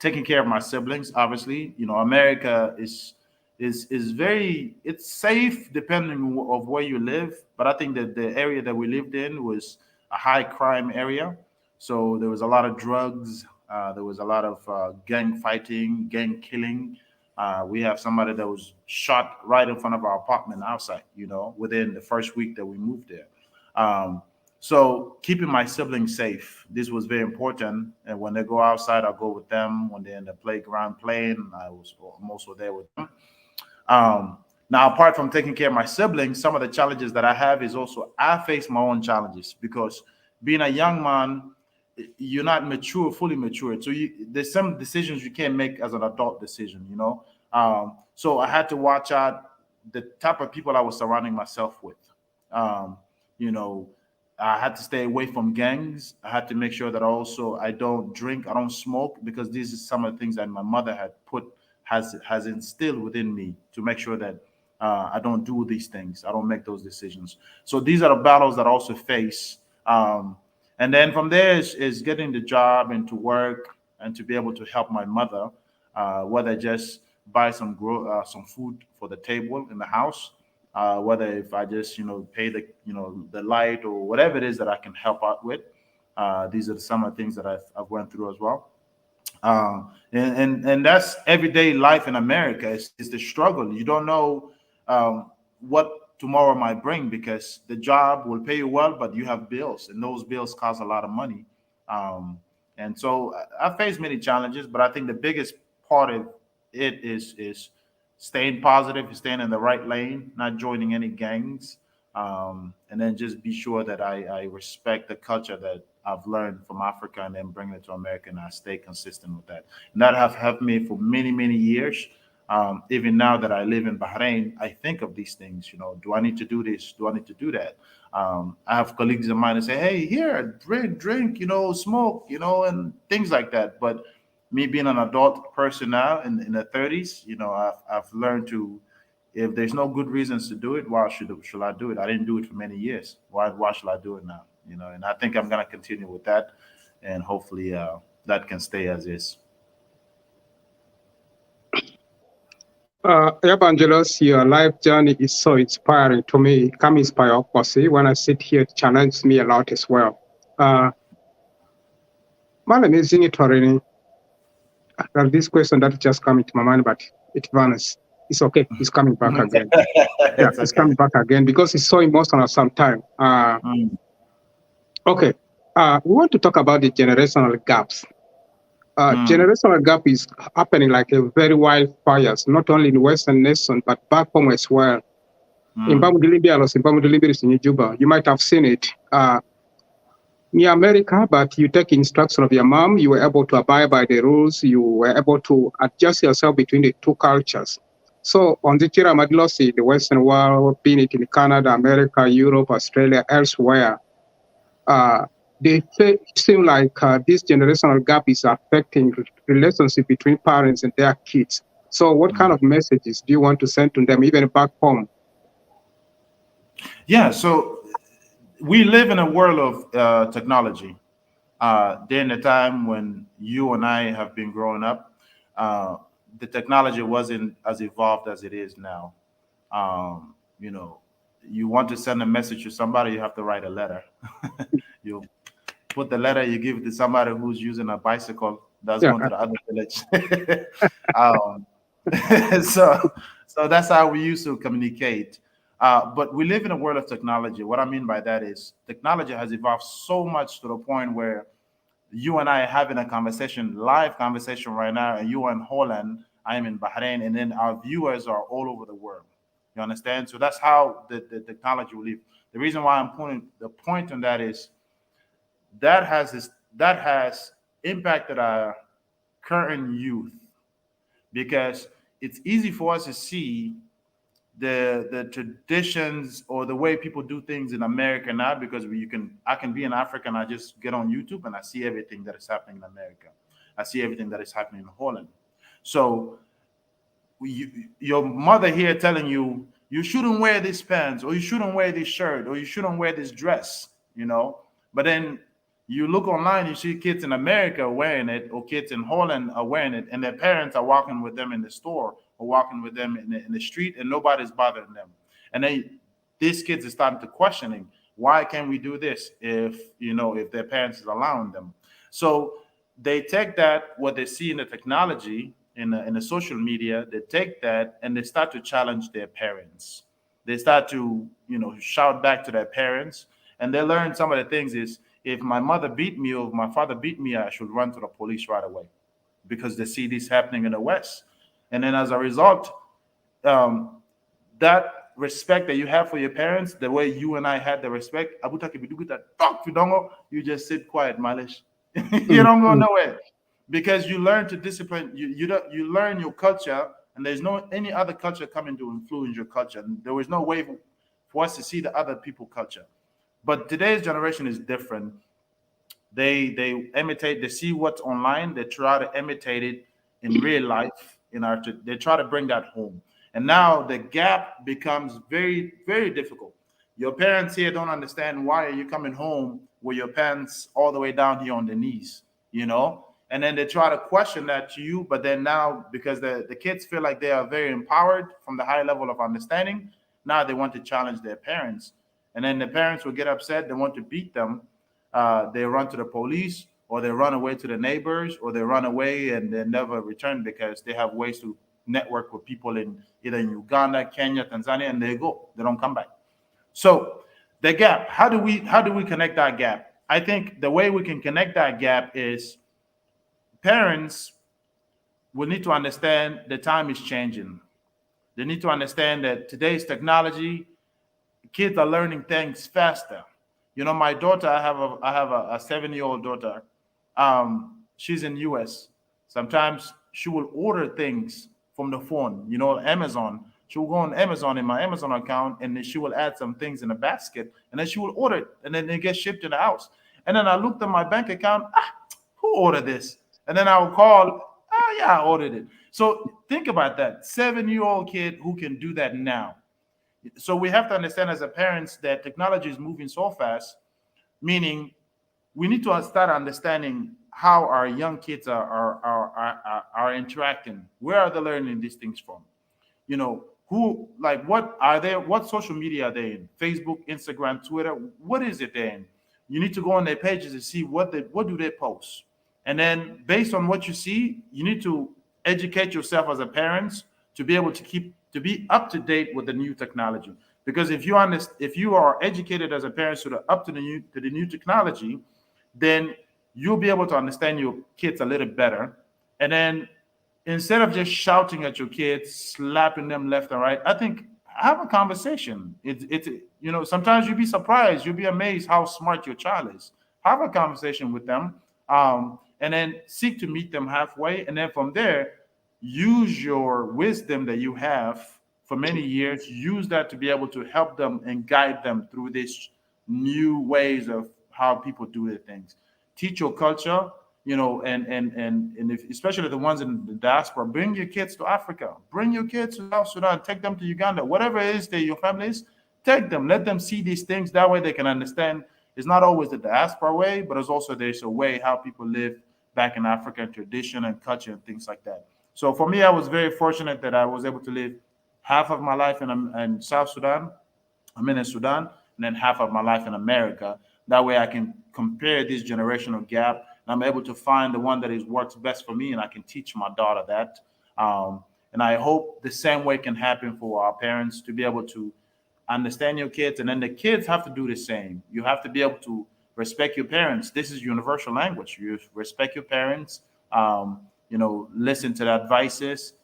Taking care of my siblings. Obviously, America is very, it's safe depending of where you live, but I think that the area that we lived in was a high crime area, so there was a lot of drugs. There was a lot of gang fighting, gang killing. We have somebody that was shot right in front of our apartment outside. Within the first week that we moved there. Um, so keeping my siblings safe, this was very important. And when they go outside, I'll go with them. When they're in the playground playing, I was also there with them. Now, apart from taking care of my siblings, some of the challenges that I have is also I face my own challenges because being a young man, you're not mature, fully mature. So there's some decisions you can't make as an adult decision. So I had to watch out the type of people I was surrounding myself with. Um, you know, I had to stay away from gangs. I had to make sure that also I don't drink, I don't smoke, because these are some of the things that my mother had has instilled within me to make sure that I don't do these things. I don't make those decisions. So these are the battles that I also face. And then from there is getting the job and to work and to be able to help my mother, whether just buy some food for the table in the house, whether if I just pay the light or whatever it is that I can help out with. These are some of the things that I've went through as well. And that's everyday life in America. Is the struggle. You don't know what tomorrow might bring, because the job will pay you well, but you have bills, and those bills cost a lot of money. Um, and so I face many challenges, but I think the biggest part of it is staying positive, staying in the right lane, not joining any gangs, and then just be sure that I respect the culture that I've learned from Africa and then bring it to America, and I stay consistent with that. And that have helped me for many, many years. Even now that I live in Bahrain, I think of these things. Do I need to do this? Do I need to do that? I have colleagues of mine that say, "Hey, here, drink, smoke, and things like that." But me being an adult person now in the 30s, I've learned to, if there's no good reasons to do it, why should I do it? I didn't do it for many years. Why should I do it now? And I think I'm gonna continue with that, and hopefully that can stay as is. Evangelos, your life journey is so inspiring to me. It can inspire Okosi. When I sit here, it challenges me a lot as well. Malam is in it already. There's this question that just come into my mind, but it vanished. It's okay. It's coming back again. Yeah, It's it's okay. coming back again because it's so emotional sometimes. Mm, Okay. We want to talk about the generational gaps. mm, Generational gap is happening like a very wildfires, not only in Western nation, but back home as well. In mm, Bamudilibi, in Bamudilibi, in Juba, you might have seen it. Near America, but you take instruction of your mom, you were able to abide by the rules, you were able to adjust yourself between the two cultures. So on the Chira Madilosi, the Western world, being it in Canada, America, Europe, Australia, elsewhere, uh, seem like this generational gap is affecting relationship between parents and their kids. So what kind mm. of messages do you want to send to them, even back home? Yeah. So we live in a world of technology. During the time when you and I have been growing up, uh, the technology wasn't as evolved as it is now. Um, you know, you want to send a message to somebody, you have to write a letter. You put the letter, you give it to somebody who's using a bicycle that's Yeah. going to the other village. um, so, so that's how we used to communicate. But we live in a world of technology. What I mean by that is technology has evolved so much to the point where you and I are having a conversation, live conversation right now, and you are in Holland, I am in Bahrain, and then our viewers are all over the world. You understand? So that's how the technology will live. The reason why I'm pointing the point on that is that has impacted our current youth, because it's easy for us to see the traditions or the way people do things in America now, because I can be in Africa and I just get on YouTube and I see everything that is happening in America. I see everything that is happening in Holland. So your mother here telling you you shouldn't wear these pants, or you shouldn't wear this shirt, or you shouldn't wear this dress, but then you look online, you see kids in America wearing it, or kids in Holland are wearing it, and their parents are walking with them in the store or walking with them in the street, and nobody's bothering them. And then these kids are starting to questioning, why can't we do this if their parents is allowing them? So they take that, what they see in the technology, in the social media, they take that and they start to challenge their parents. They start to shout back to their parents, and they learn some of the things is, if my mother beat me or if my father beat me, I should run to the police right away, because they see this happening in the West. And then as a result, um, that respect that you have for your parents, the way you and I had the respect, Abutaki biduguta, talk fidongo, you just sit quiet, Malish. You mm, don't go mm. nowhere, because you learn to discipline. You learn your culture, and there's no any other culture coming to influence your culture. And there was no way for us to see the other people culture. But today's generation is different. They imitate, they see what's online, they try to imitate it in real life, they try to bring that home. And now the gap becomes very, very difficult. Your parents here don't understand, why are you coming home with your pants all the way down here on the knees, and then they try to question that to you. But then now, because the kids feel like they are very empowered from the high level of understanding, now they want to challenge their parents. And then the parents will get upset, they want to beat them. They run to the police, or they run away to the neighbors, or they run away and they never return, because they have ways to network with people in either in Uganda, Kenya, Tanzania, and they don't come back. So the gap, how do we connect that gap? I think the way we can connect that gap is, parents will need to understand the time is changing. They need to understand that today's technology, kids are learning things faster. My daughter, I have a 7-year-old daughter. She's in US. Sometimes she will order things from the phone, Amazon. She will go on Amazon, in my Amazon account, and then she will add some things in a basket, and then she will order it, and then it gets shipped to the house. And then I looked at my bank account. Who ordered this? And then I will call. Oh yeah, I ordered it. So think about that. 7-year-old kid who can do that now. So we have to understand as a parents that technology is moving so fast, meaning we need to start understanding how our young kids are interacting. Where are they learning these things from? Who, like, what social media are they in? Facebook, Instagram, Twitter? What is it they're in? You need to go on their pages and see what do they post. And then based on what you see, you need to educate yourself as a parent to be able to be up to date with the new technology. Because if you are educated as a parent to the up to the new technology, then you'll be able to understand your kids a little better. And then instead of just shouting at your kids, slapping them left and right, I think have a conversation. Sometimes you'll be surprised, you'll be amazed how smart your child is. Have a conversation with them, and then seek to meet them halfway. And then from there, use your wisdom that you have for many years, use that to be able to help them and guide them through these new ways of how people do their things. Teach your culture, and if, especially the ones in the diaspora, bring your kids to Africa, bring your kids to South Sudan, take them to Uganda, whatever it is that your family is, take them, let them see these things. That way they can understand it's not always the diaspora way, but it's also there's a way how people live back in Africa, tradition and culture and things like that. So for me, I was very fortunate that I was able to live half of my life in South Sudan, in Sudan, and then half of my life in America. That way I can compare this generational gap, and I'm able to find the one that is works best for me, and I can teach my daughter that. And I hope the same way can happen for our parents to be able to understand your kids, and then the kids have to do the same. You have to be able to respect your parents. This is universal language. You respect your parents. Listen to the advices.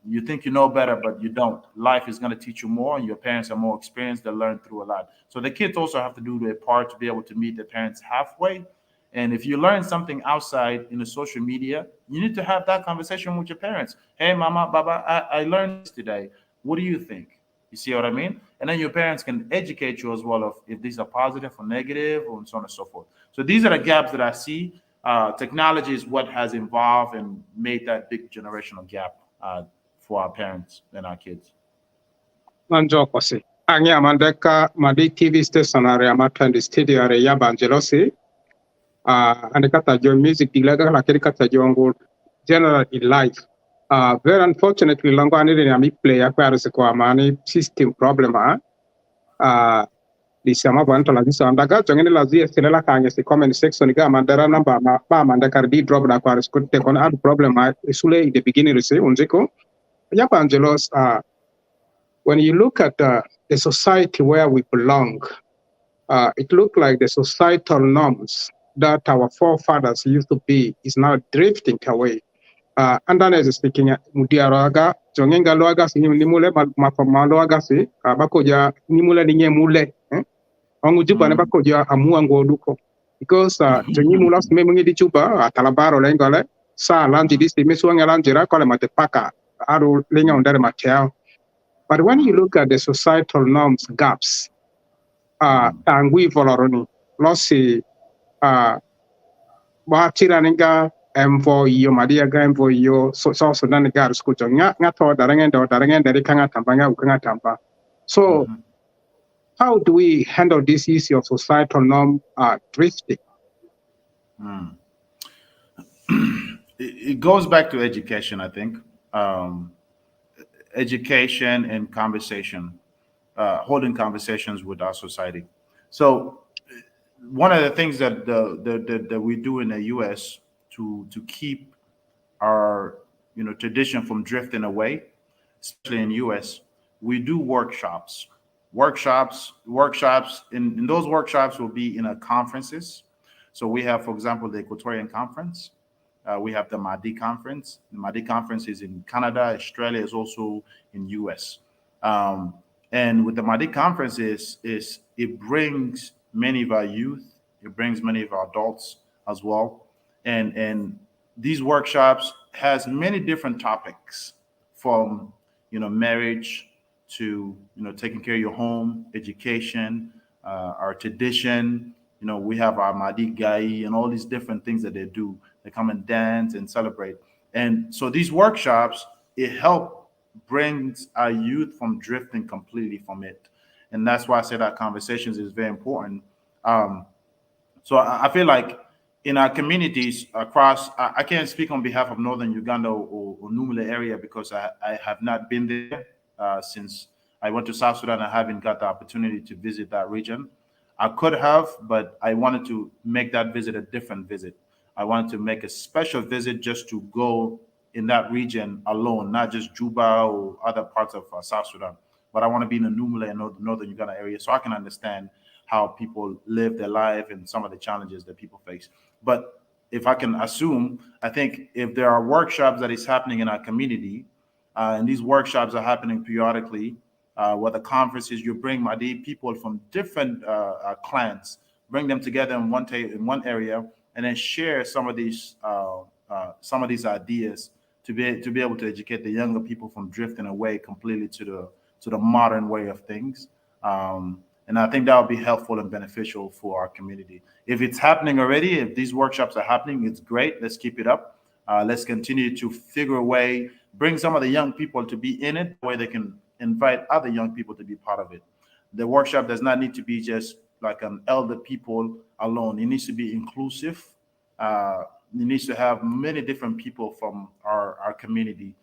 You think you know better, but you don't. Life is going to teach you more, and your parents are more experienced. They learn through a lot. So the kids also have to do their part to be able to meet their parents halfway. And if you learn something outside in the social media, you need to have that conversation with your parents. Hey, mama, baba, I learned this today. What do you think? You see what I mean? And then your parents can educate you as well of if these are positive or negative, and so on and so forth. So these are the gaps that I see. Technology is what has evolved and made that big generational gap for our parents and our kids. Angelosi. Angi amandeka madi TV station are amatandi studio are Yaba Angelosi. Andekata jo music dilaga lakini kata jongo general in life. Very unfortunately, longo anire ni play yakwa kwa amani system problem di sama bantu la bisa andaga jongene la zia selela kanya si comment section ga mandara namba ma mandaka di drop na kwa te kon ad problem isule in the beginning say unjiko. Yaba Angelos, when you look at the society where we belong, it looked like the societal norms that our forefathers used to be is now drifting away. And then as speaking, mudiaraga, jongenga loaga si nimule mafama loaga si, bakoja nimule ninye mule, ongu juba ne bakoja amua ngoduko. Because jongi mula si memungi di juba, talabaro lengole, sa lanji di si mesuanga lanjira kole matepaka, aru lenga ondere mateo. But when you look at the societal norms gaps, tangui voloroni, losi, watira ninga, emvo yo madia ga emvo yo so Sudan ga skuto nga to darangen dari kanga tambanga ukanga tamba. So how do we handle this issue of societal norm drifting? It goes back to education, I think. Education and conversation, holding conversations with our society. So one of the things that that we do in the U.S. to keep our tradition from drifting away, especially in U.S., we do workshops. Workshops. In those workshops will be in a conferences. So we have, for example, the Equatorian Conference. We have the Mahdi Conference. The Mahdi Conference is in Canada. Australia is also in US. And with the Mahdi Conference is it brings many of our youth, it brings many of our adults as well. And these workshops has many different topics from marriage to taking care of your home, education, our tradition. We have our Mahdi Gai and all these different things that they do. They come and dance and celebrate. And so these workshops, it help brings our youth from drifting completely from it. And that's why I say that conversations is very important. So I feel like in our communities across, I can't speak on behalf of Northern Uganda or Numile area because I have not been there since I went to South Sudan. I haven't got the opportunity to visit that region. I could have, but I wanted to make that visit a different visit. I wanted to make a special visit just to go in that region alone, not just Juba or other parts of South Sudan. But I want to be in the Numile and Northern Uganda area so I can understand how people live their life and some of the challenges that people face. But if I can assume, I think if there are workshops that is happening in our community, and these workshops are happening periodically, whether conferences, you bring Mahdi people from different clans, bring them together in one area, and then share some of these ideas to be able to educate the younger people from drifting away completely to the modern way of things. And I think that would be helpful and beneficial for our community. If it's happening already, if these workshops are happening, it's great. Let's keep it up. Let's continue to figure a way, bring some of the young people to be in it, where they can invite other young people to be part of it. The workshop does not need to be just like an elder people alone. It needs to be inclusive. It needs to have many different people from our community.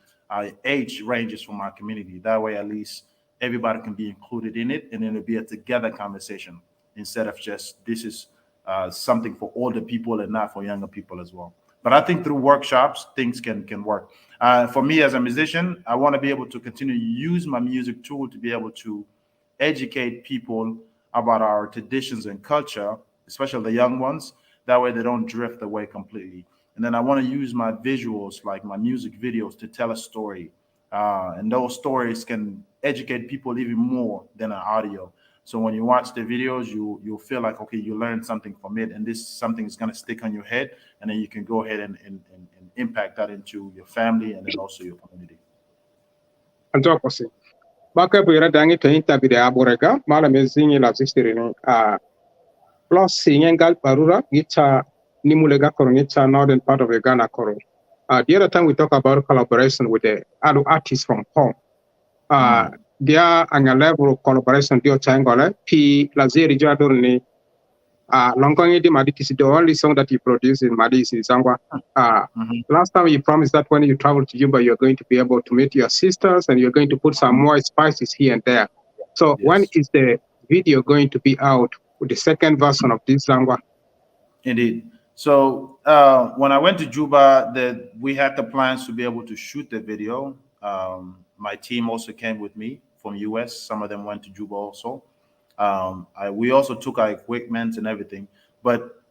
Age ranges from our community. That way, at least everybody can be included in it, and then it'll be a together conversation instead of just this is something for older people and not for younger people as well. But I think through workshops, things can work. For me as a musician, I want to be able to continue to use my music tool to be able to educate people about our traditions and culture, especially the young ones. That way they don't drift away completely. And then I want to use my visuals, like my music videos, to tell a story. And those stories can educate people even more than an audio. So when you watch the videos, you'll feel like, okay, you learned something from it, and this something is going to stick on your head, and then you can go ahead and impact that into your family and then also your community. Angelosi. Baka buira dangi to hinta bide aborega mala mezingi la zistiri plus singengal barura gicha nimulega koro gicha northern part of the Ghana koro. The other time we talk about collaboration with the other artists from home. Mm, Dia anga level collaboration dio changole pi la zeri jador ni Longkongi di Madi is the only song that you produce in Madi is in Zangwa. mhm. Last time you promised that when you travel to Juba, you're going to be able to meet your sisters and you're going to put some more spices here and there. So when Yes. is the video going to be out with the second version of this Zangwa? Indeed. So when I went to Juba, we had the plans to be able to shoot the video. My team also came with me from US. Some of them went to Juba also. We also took our equipment and everything. But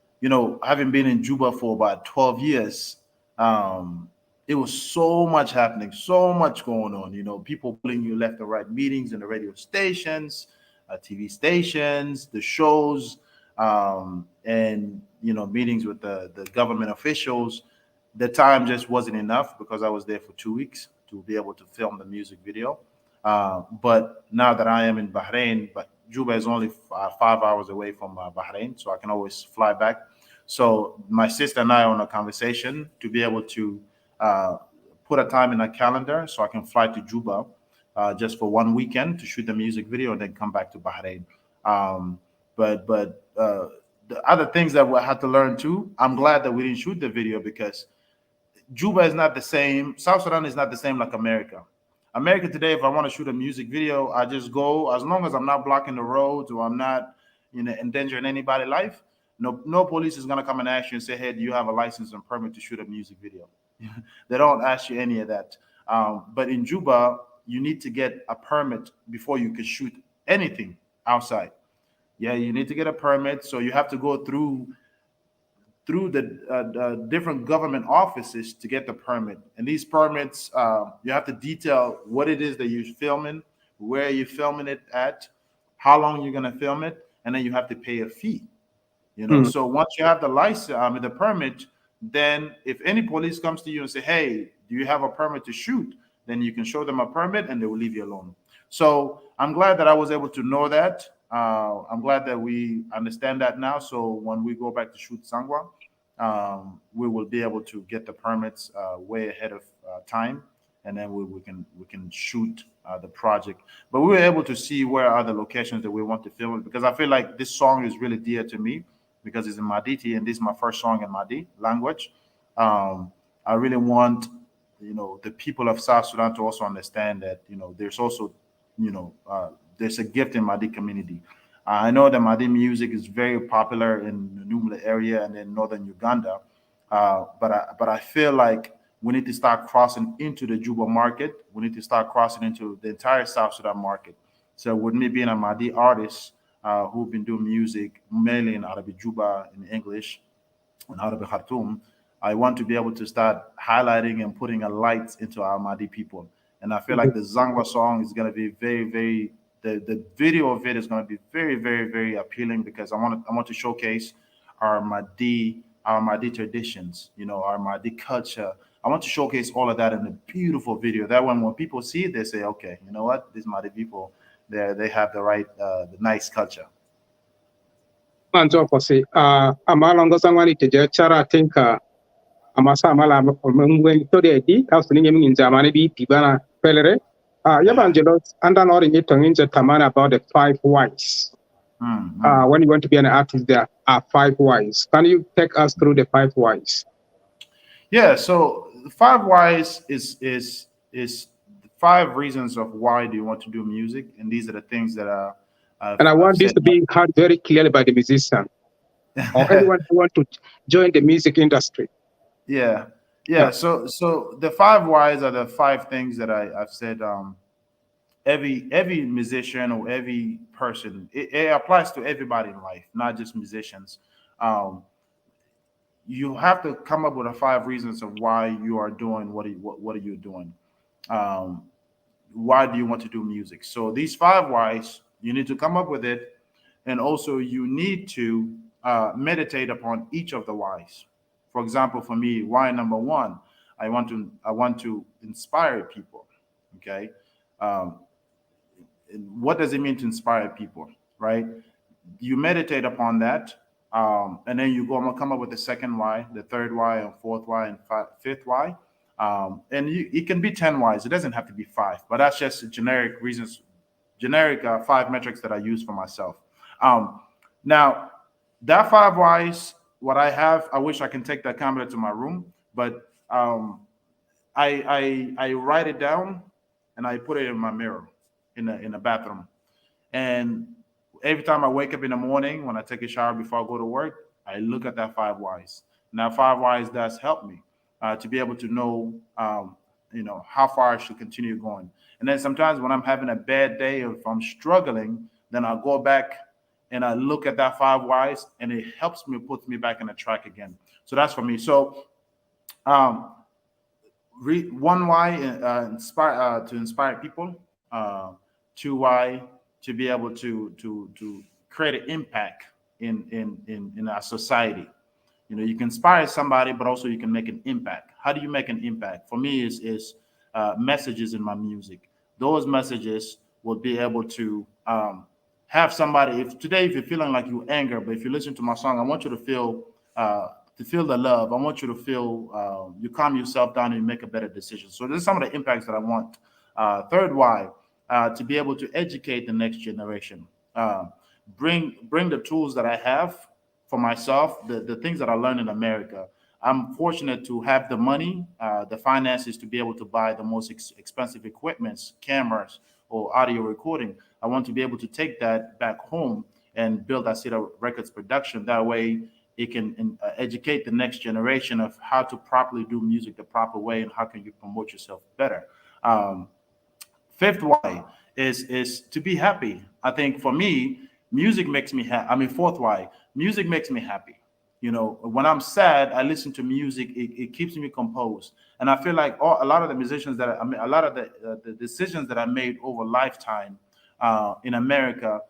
having been in Juba for about 12 years, um, it was so much happening, so much going on. People pulling you left and right, meetings in the radio stations, TV stations, the shows, and meetings with the government officials. The time just wasn't enough because I was there for 2 weeks to be able to film the music video. But now that I am in Bahrain, but Juba is only 5 hours away from Bahrain, so I can always fly back. So my sister and I are on a conversation to be able to uh, put a time in a calendar so I can fly to Juba just for one weekend to shoot the music video and then come back to Bahrain. Um, but the other things that we had to learn too, I'm glad that we didn't shoot the video because Juba is not the same. South Sudan is not the same like America. America today, if I want to shoot a music video, I just go as long as I'm not blocking the roads or I'm not, endangering anybody's life. No police is gonna come and ask you and say, "Hey, do you have a license and permit to shoot a music video?" They don't ask you any of that. But in Juba, you need to get a permit before you can shoot anything outside. Yeah, you need to get a permit, so you have to go through the different government offices to get the permit. And these permits, you have to detail what it is that you're filming, where you're filming it at, how long you're going to film it, and then you have to pay a fee. Hmm. So once you have the license, the permit, then if any police comes to you and say, "Hey, do you have a permit to shoot?" Then you can show them a permit and they will leave you alone. So I'm glad that I was able to know that. I'm glad that we understand that now. So when we go back to shoot Sangwa, we will be able to get the permits way ahead of time, and then we can shoot the project. But we were able to see where are the locations that we want to film it because I feel like this song is really dear to me because it's in Maditi and this is my first song in Madi language. Um, I really want the people of South Sudan to also understand that there's also there's a gift in Madi community. I know that Madi music is very popular in the Numla area and in northern Uganda, but I feel like we need to start crossing into the Juba market. We need to start crossing into the entire South Sudan market. So with me being a Madi artist who've been doing music mainly in Arabic Juba in English and Arabic Khartoum, I want to be able to start highlighting and putting a light into our Madi people. And I feel like the Zangwa song is going to be very, very, the video of it is going to be very, very, very appealing because I want to showcase our Madi traditions, our Madi culture. I want to showcase all of that in a beautiful video. That when people see it, they say, okay, you know what? These Madi people, they have the nice culture. Manjo kosi amalongo Zangwani teje chara tinka amasa amala mungwen to de di kasuni nyemi nginja mani bi tibana pelere. Yaba Uh-huh. Angelo anda nori nyito nginja tamana about the five whys. Mm-hmm. When you want to be an artist, there are five whys. Can you take us through the five whys? Yeah, so the five whys is the five reasons of why do you want to do music, and these are the things that I've, And I I've want this said. to be heard very clearly by the musician or anyone who want to join the music industry. Yeah, Yeah. yeah. So the five whys are the five things that I've said. Every musician or every person, it applies to everybody in life, not just musicians. Um, you have to come up with the five reasons of why you are doing what are you doing. Um, why do you want to do music? So these five whys, you need to come up with it, and also you need to meditate upon each of the whys. For example, for me, why number one, I want to inspire people. Okay, um, what does it mean to inspire people, right? You meditate upon that, and then you go and come up with the second why, the third why, and fourth why, and fifth why. And it can be 10 whys. It doesn't have to be five, but that's just generic reasons, generic five metrics that I use for myself. Um, Now, that five whys, what I have, I wish I can take that camera to my room, but I write it down and I put it in my mirror in the bathroom. And every time I wake up in the morning, when I take a shower before I go to work, I look at that five whys. Now, five whys does help me to be able to know, how far I should continue going. And then sometimes when I'm having a bad day or if I'm struggling, then I'll go back and I look at that five whys, and it helps me, puts me back on the track again. So that's for me. So um, one why inspire to inspire people. Two why to be able to create an impact in our society. You can inspire somebody, but also you can make an impact. How do you make an impact? For me, is messages in my music. Those messages will be able to have somebody. If you're feeling like you anger, but if you listen to my song, I want you to feel the love. I want you to feel you calm yourself down and you make a better decision. So there's some of the impacts that I want. Third why, to be able to educate the next generation. Bring the tools that I have for myself, the things that I learned in America. I'm fortunate to have the money, the finances to be able to buy the most expensive equipments, cameras, or audio recording. I want to be able to take that back home and build that Cedar Records production. That way, it can educate the next generation of how to properly do music the proper way and how can you promote yourself better. Um, Fifth why is to be happy. I think for me, music makes me happy. I mean, fourth why, music makes me happy. When I'm sad, I listen to music. It keeps me composed, and I feel like a lot of the musicians I mean, a lot of the decisions that I made over lifetime in America.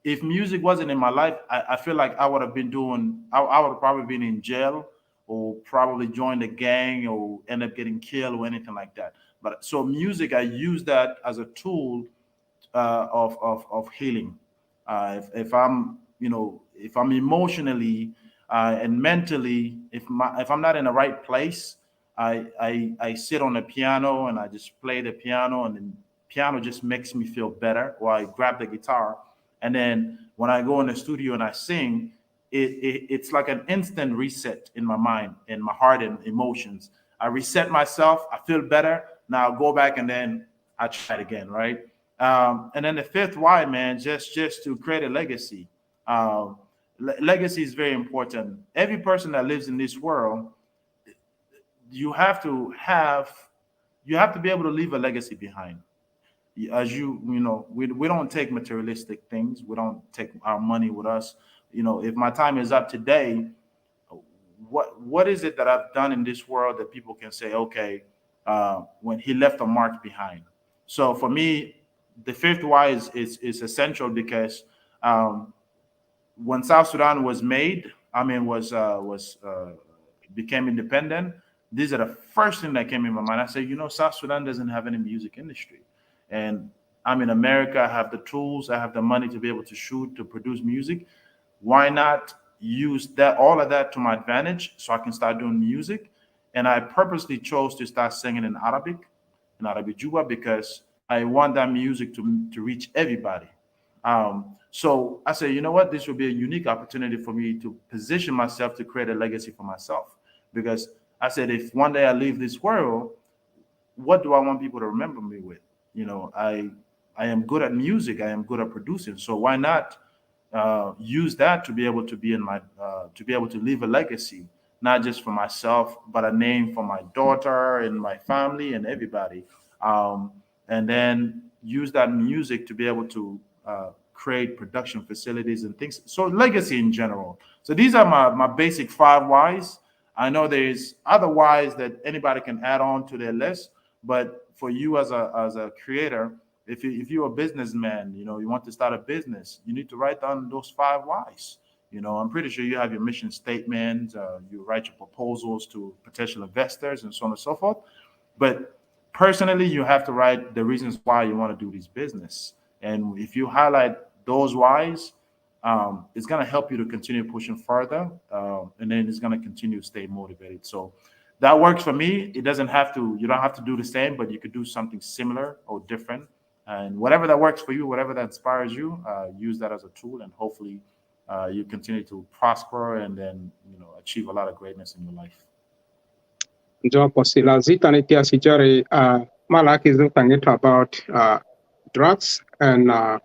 If music wasn't in my life, I feel like I would have been I would have probably been in jail or probably joined a gang or end up getting killed or anything like that. But so music, I use that as a tool of healing. If I'm, if I'm emotionally and mentally, if I'm not in the right place, I sit on the piano and I just play the piano, and then piano just makes me feel better. Or I grab the guitar, and then when I go in the studio and I sing, it's like an instant reset in my mind, in my heart, and emotions. I reset myself. I feel better. Now I'll go back and then I try it again, right? And then the fifth why, man, just to create a legacy. Legacy is very important. Every person that lives in this world, you have to have you have to be able to leave a legacy behind. As we don't take materialistic things. We don't take our money with us. If my time is up today, what is it that I've done in this world that people can say, okay, when he left a mark behind? So for me, the fifth why is essential because when South Sudan was made, I mean, was became independent. These are the first thing that came in my mind. I said, South Sudan doesn't have any music industry, and I'm in America. I have the tools, I have the money to be able to shoot, to produce music. Why not use that all of that to my advantage so I can start doing music? And I purposely chose to start singing in Arabic Juba, because I want that music to reach everybody. So I said, you know what, this will be a unique opportunity for me to position myself to create a legacy for myself. Because I said, if one day I leave this world, what do I want people to remember me with? I am good at music. I am good at producing. So why not use that to be able to be in my to be able to leave a legacy, not just for myself, but a name for my daughter and my family and everybody. Um, and then use that music to be able to create production facilities and things. So legacy in general. So these are my basic five whys. I know there's other whys that anybody can add on to their list, but for you as a creator, if you're a businessman, you want to start a business, you need to write down those five whys. I'm pretty sure you have your mission statement. You write your proposals to potential investors and so on and so forth. But personally, you have to write the reasons why you want to do this business. And if you highlight those whys, it's going to help you to continue pushing further. And then it's going to continue to stay motivated. So that works for me. It doesn't have to, you don't have to do the same, but you could do something similar or different. And whatever that works for you, whatever that inspires you, use that as a tool. And hopefully you continue to prosper and then, achieve a lot of greatness in your life. Job Silazita Nitia Sijari Malak is looking about drugs and uh,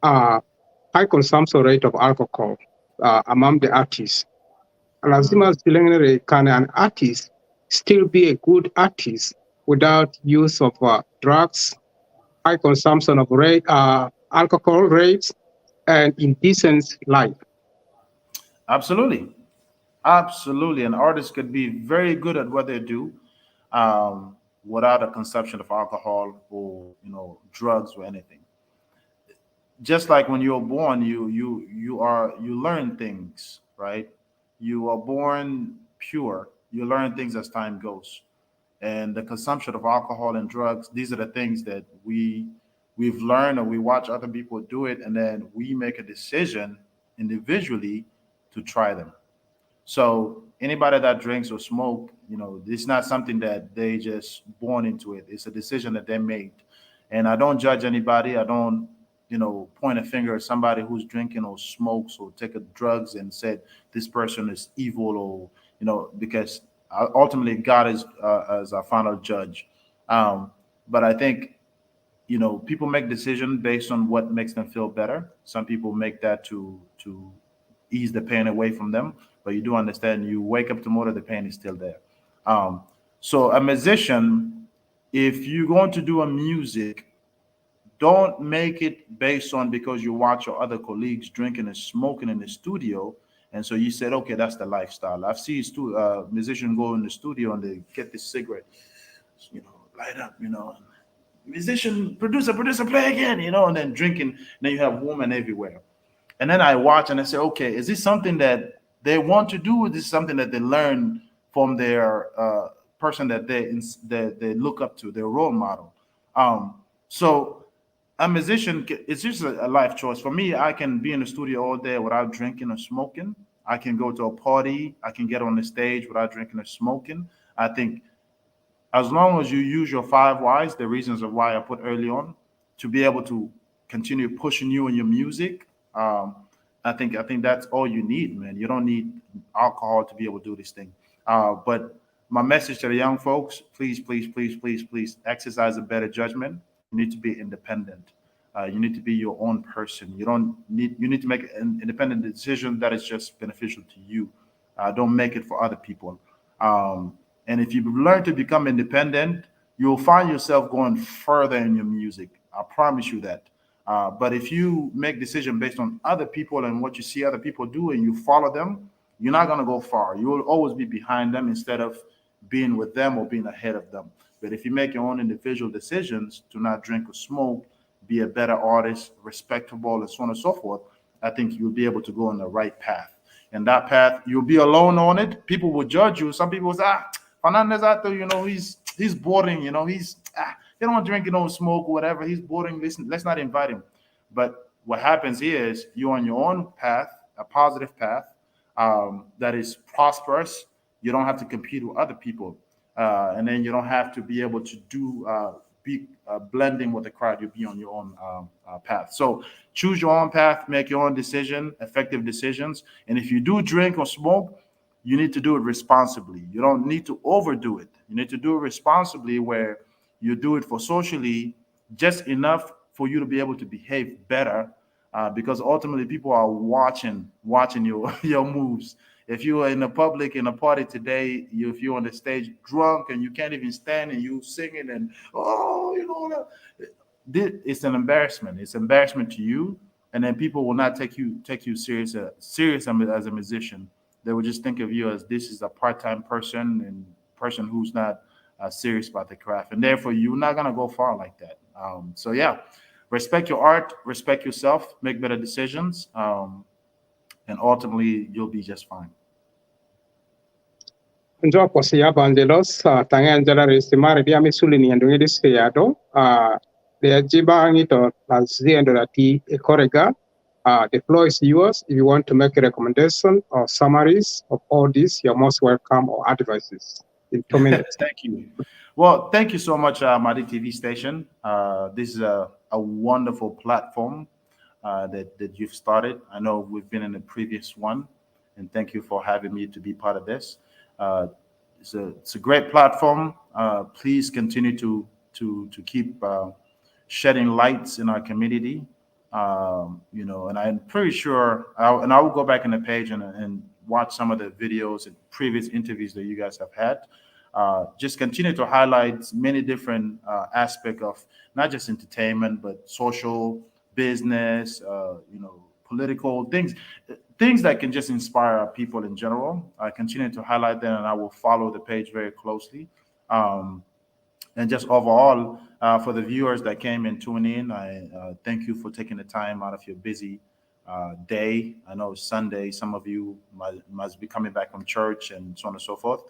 high consumption rate of alcohol among the artists. Lazima zilengere, can an artist still be a good artist without use of drugs, high consumption of alcohol rates, and indecent life? Absolutely. Absolutely. An artist could be very good at what they do without a consumption of alcohol or, drugs or anything. Just like when you're born, you learn things, right? You are born pure. You learn things as time goes. And the consumption of alcohol and drugs, these are the things that we've learned or we watch other people do it, and then we make a decision individually to try them. So anybody that drinks or smoke, it's not something that they just born into it. It's a decision that they made. And I don't judge anybody. I don't, point a finger at somebody who's drinking or smokes or take drugs and said this person is evil or, because ultimately God is as our final judge. But I think people make decisions based on what makes them feel better. Some people make that to ease the pain away from them, but you do understand you wake up tomorrow, the pain is still there. um, so a musician, if you're going to do a music, don't make it based on because you watch your other colleagues drinking and smoking in the studio, and so you said, okay, that's the lifestyle. I've seen musicians go in the studio and they get this cigarette, light up, musician, producer, play again, and then drinking. And then you have women everywhere. And then I watch and I say, okay, is this something that they want to do? Or is this something that they learn from their person that they look up to, their role model? So a musician, it's just a life choice. For me, I can be in the studio all day without drinking or smoking. I can go to a party. I can get on the stage without drinking or smoking. I think as long as you use your five whys, the reasons of why I put early on, to be able to continue pushing you in your music, I think that's all you need, man. You don't need alcohol to be able to do this thing. But my message to the young folks: please, please, please, please, please exercise a better judgment. You need to be independent. You need to be your own person. You need to make an independent decision that is just beneficial to you. Don't make it for other people. Um, and if you learn to become independent, you'll find yourself going further in your music. I promise you that. But if you make decision based on other people and what you see other people do and you follow them, you're not going to go far. You will always be behind them instead of being with them or being ahead of them. But if you make your own individual decisions to not drink or smoke, be a better artist, respectable, and so on and so forth, I think you'll be able to go on the right path. And that path, you'll be alone on it. People will judge you. Some people will say, Fernandez out there, he's boring, he don't drink, smoke, whatever. He's boring. Listen, let's not invite him. But what happens here is you're on your own path, a positive path that is prosperous. You don't have to compete with other people, and then you don't have to be able to be blending with the crowd. You'll be on your own path. So choose your own path, make your own decision, effective decisions. And if you do drink or smoke, you need to do it responsibly. You don't need to overdo it. You need to do it responsibly, where you do it for socially, just enough for you to be able to behave better, because ultimately people are watching your your moves. If you are in the public in a party today, if you're on the stage drunk and you can't even stand and you singing and it's an embarrassment. It's embarrassment to you, and then people will not take you serious as a musician. They will just think of you as this is a part-time person and person who's not serious about the craft, and therefore you're not gonna go far like that. So yeah, respect your art, respect yourself, make better decisions, and ultimately you'll be just fine. Njo posi Yaba Angelos, tange Angela Restimari dia misuli andungi di seado, the jiba angito laziendo da ti ekorega. The floor is yours. If you want to make a recommendation or summaries of all this, you're most welcome or advices in 2 minutes. Thank you. Well, thank you so much, Madi TV station. This is a wonderful platform that you've started. I know we've been in the previous one, and thank you for having me to be part of this. Uh, it's a great platform. Please continue to keep shedding lights in our community. And I'm pretty sure, I will go back in the page and watch some of the videos and previous interviews that you guys have had. Just continue to highlight many different aspects of not just entertainment but social, business, political things that can just inspire our people in general. I continue to highlight them, and I will follow the page very closely. Um, and just overall, for the viewers that came and tuned in, I thank you for taking the time out of your busy day. I know it's Sunday. Some of you must be coming back from church and so on and so forth.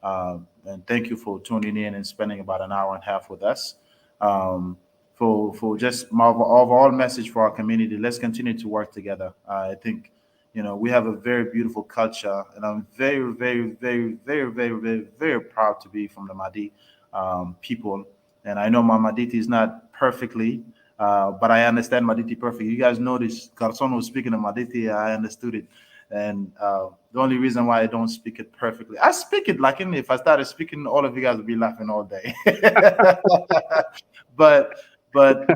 And thank you for tuning in and spending about an hour and a half with us. For just my overall message for our community, let's continue to work together. I think we have a very beautiful culture, and I'm very, very, very, very, very, very, very proud to be from the Madi people. And I know my Maditi is not perfectly, but I understand Maditi perfectly. You guys noticed Garson was speaking of Maditi, I understood it. And the only reason why I don't speak it perfectly, I speak it like if I started speaking, all of you guys would be laughing all day. but but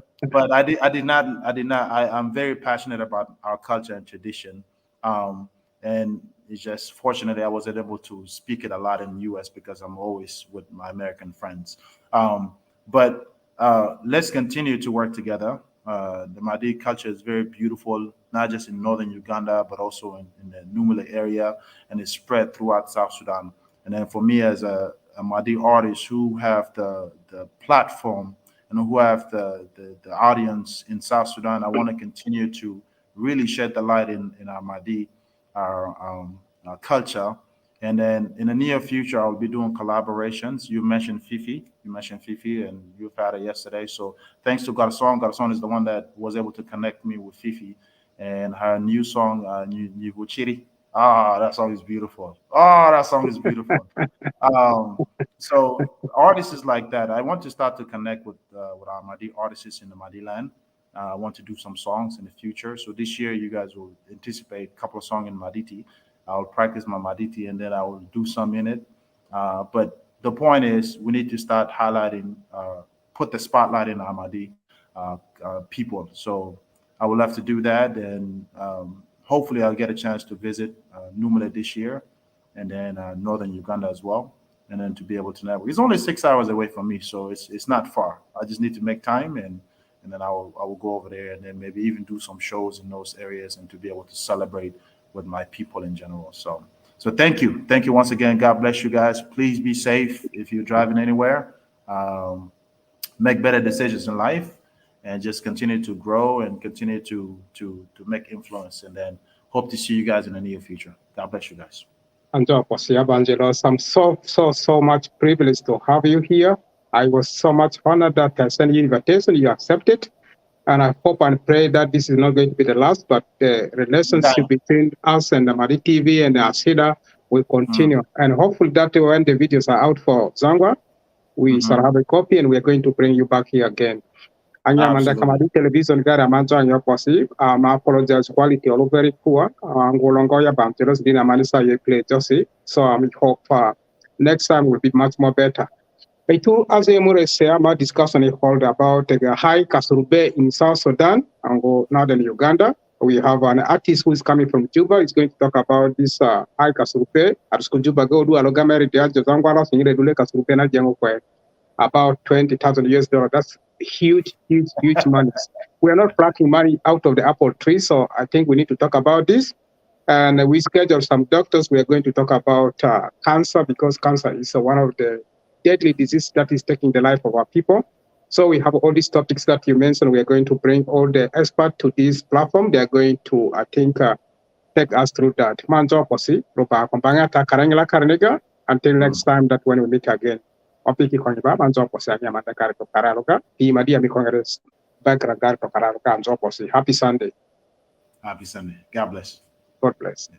I'm very passionate about our culture and tradition. And it's just fortunately I wasn't able to speak it a lot in the US because I'm always with my American friends. But let's continue to work together. The Madi culture is very beautiful, not just in northern Uganda, but also in the Numile area, and it's spread throughout South Sudan. And then for me, as a Madi artist who have the platform and who have the audience in South Sudan, I want to continue to really shed the light in our Madi, our culture. And then in the near future, I'll be doing collaborations. You mentioned Fifi, and you've had it yesterday. So thanks to Garcon. Garcon is the one that was able to connect me with Fifi and her new song, Nivuchiri. Ah, that song is beautiful. Ah, that song is beautiful. So artists is like that. I want to start to connect with our Madi artists in the Madi land. I want to do some songs in the future. So this year, you guys will anticipate a couple of songs in Maditi. I'll practice my Maditi, and then I will do some in it. But the point is, we need to start highlighting, put the spotlight in our Madi people. So I would love to do that, and hopefully, I'll get a chance to visit Numile this year, and then northern Uganda as well, and then to be able to network. It's only 6 hours away from me, so it's not far. I just need to make time, and then I will go over there, and then maybe even do some shows in those areas, and to be able to celebrate with my people in general. So thank you once again. God bless you guys. Please be safe if you're driving anywhere. Make better decisions in life, and just continue to grow and continue to make influence. And then hope to see you guys in the near future. God bless you guys. Anjo posi Yaba Angelos, I'm so much privileged to have you here. I was so much honored that I sent you invitation. You accepted. And I hope and pray that this is not going to be the last, but the relationship between us and the Madi TV and the Asida will continue. And hopefully that when the videos are out for Zangwa, we shall have a copy, and we're going to bring you back here again. Anyamanda Kamadi television gara manzo anyo posi, ma apologize quality all very poor. Ngolongo ya bamteros dina manisa ye play josi. So I hope next time will be much more better. Itu as a more my discussion hold about the high Kasurube in South Sudan and northern Uganda. We have an artist who is coming from Juba. He's going to talk about this high Kasurube. At Juba go do alogameri dia jazangwala singire dule Kasurube na jengo kwe about $20,000. That's huge money. We are not plucking money out of the apple tree, so I think we need to talk about this. And we scheduled some doctors. We are going to talk about cancer, because cancer is one of the deadly disease that is taking the life of our people. So we have all these topics that you mentioned. We are going to bring all the experts to this platform. They are going to, I think, take us through that. Manjo posi, rupa kompanya ta karangila karnega, Until next time that when we meet again. Opiki konyiba manzo posi ani amanda kare to karaluka. Di madia mi kongres background kare to karaluka anzo posi. Happy Sunday. Happy Sunday. God bless. God bless.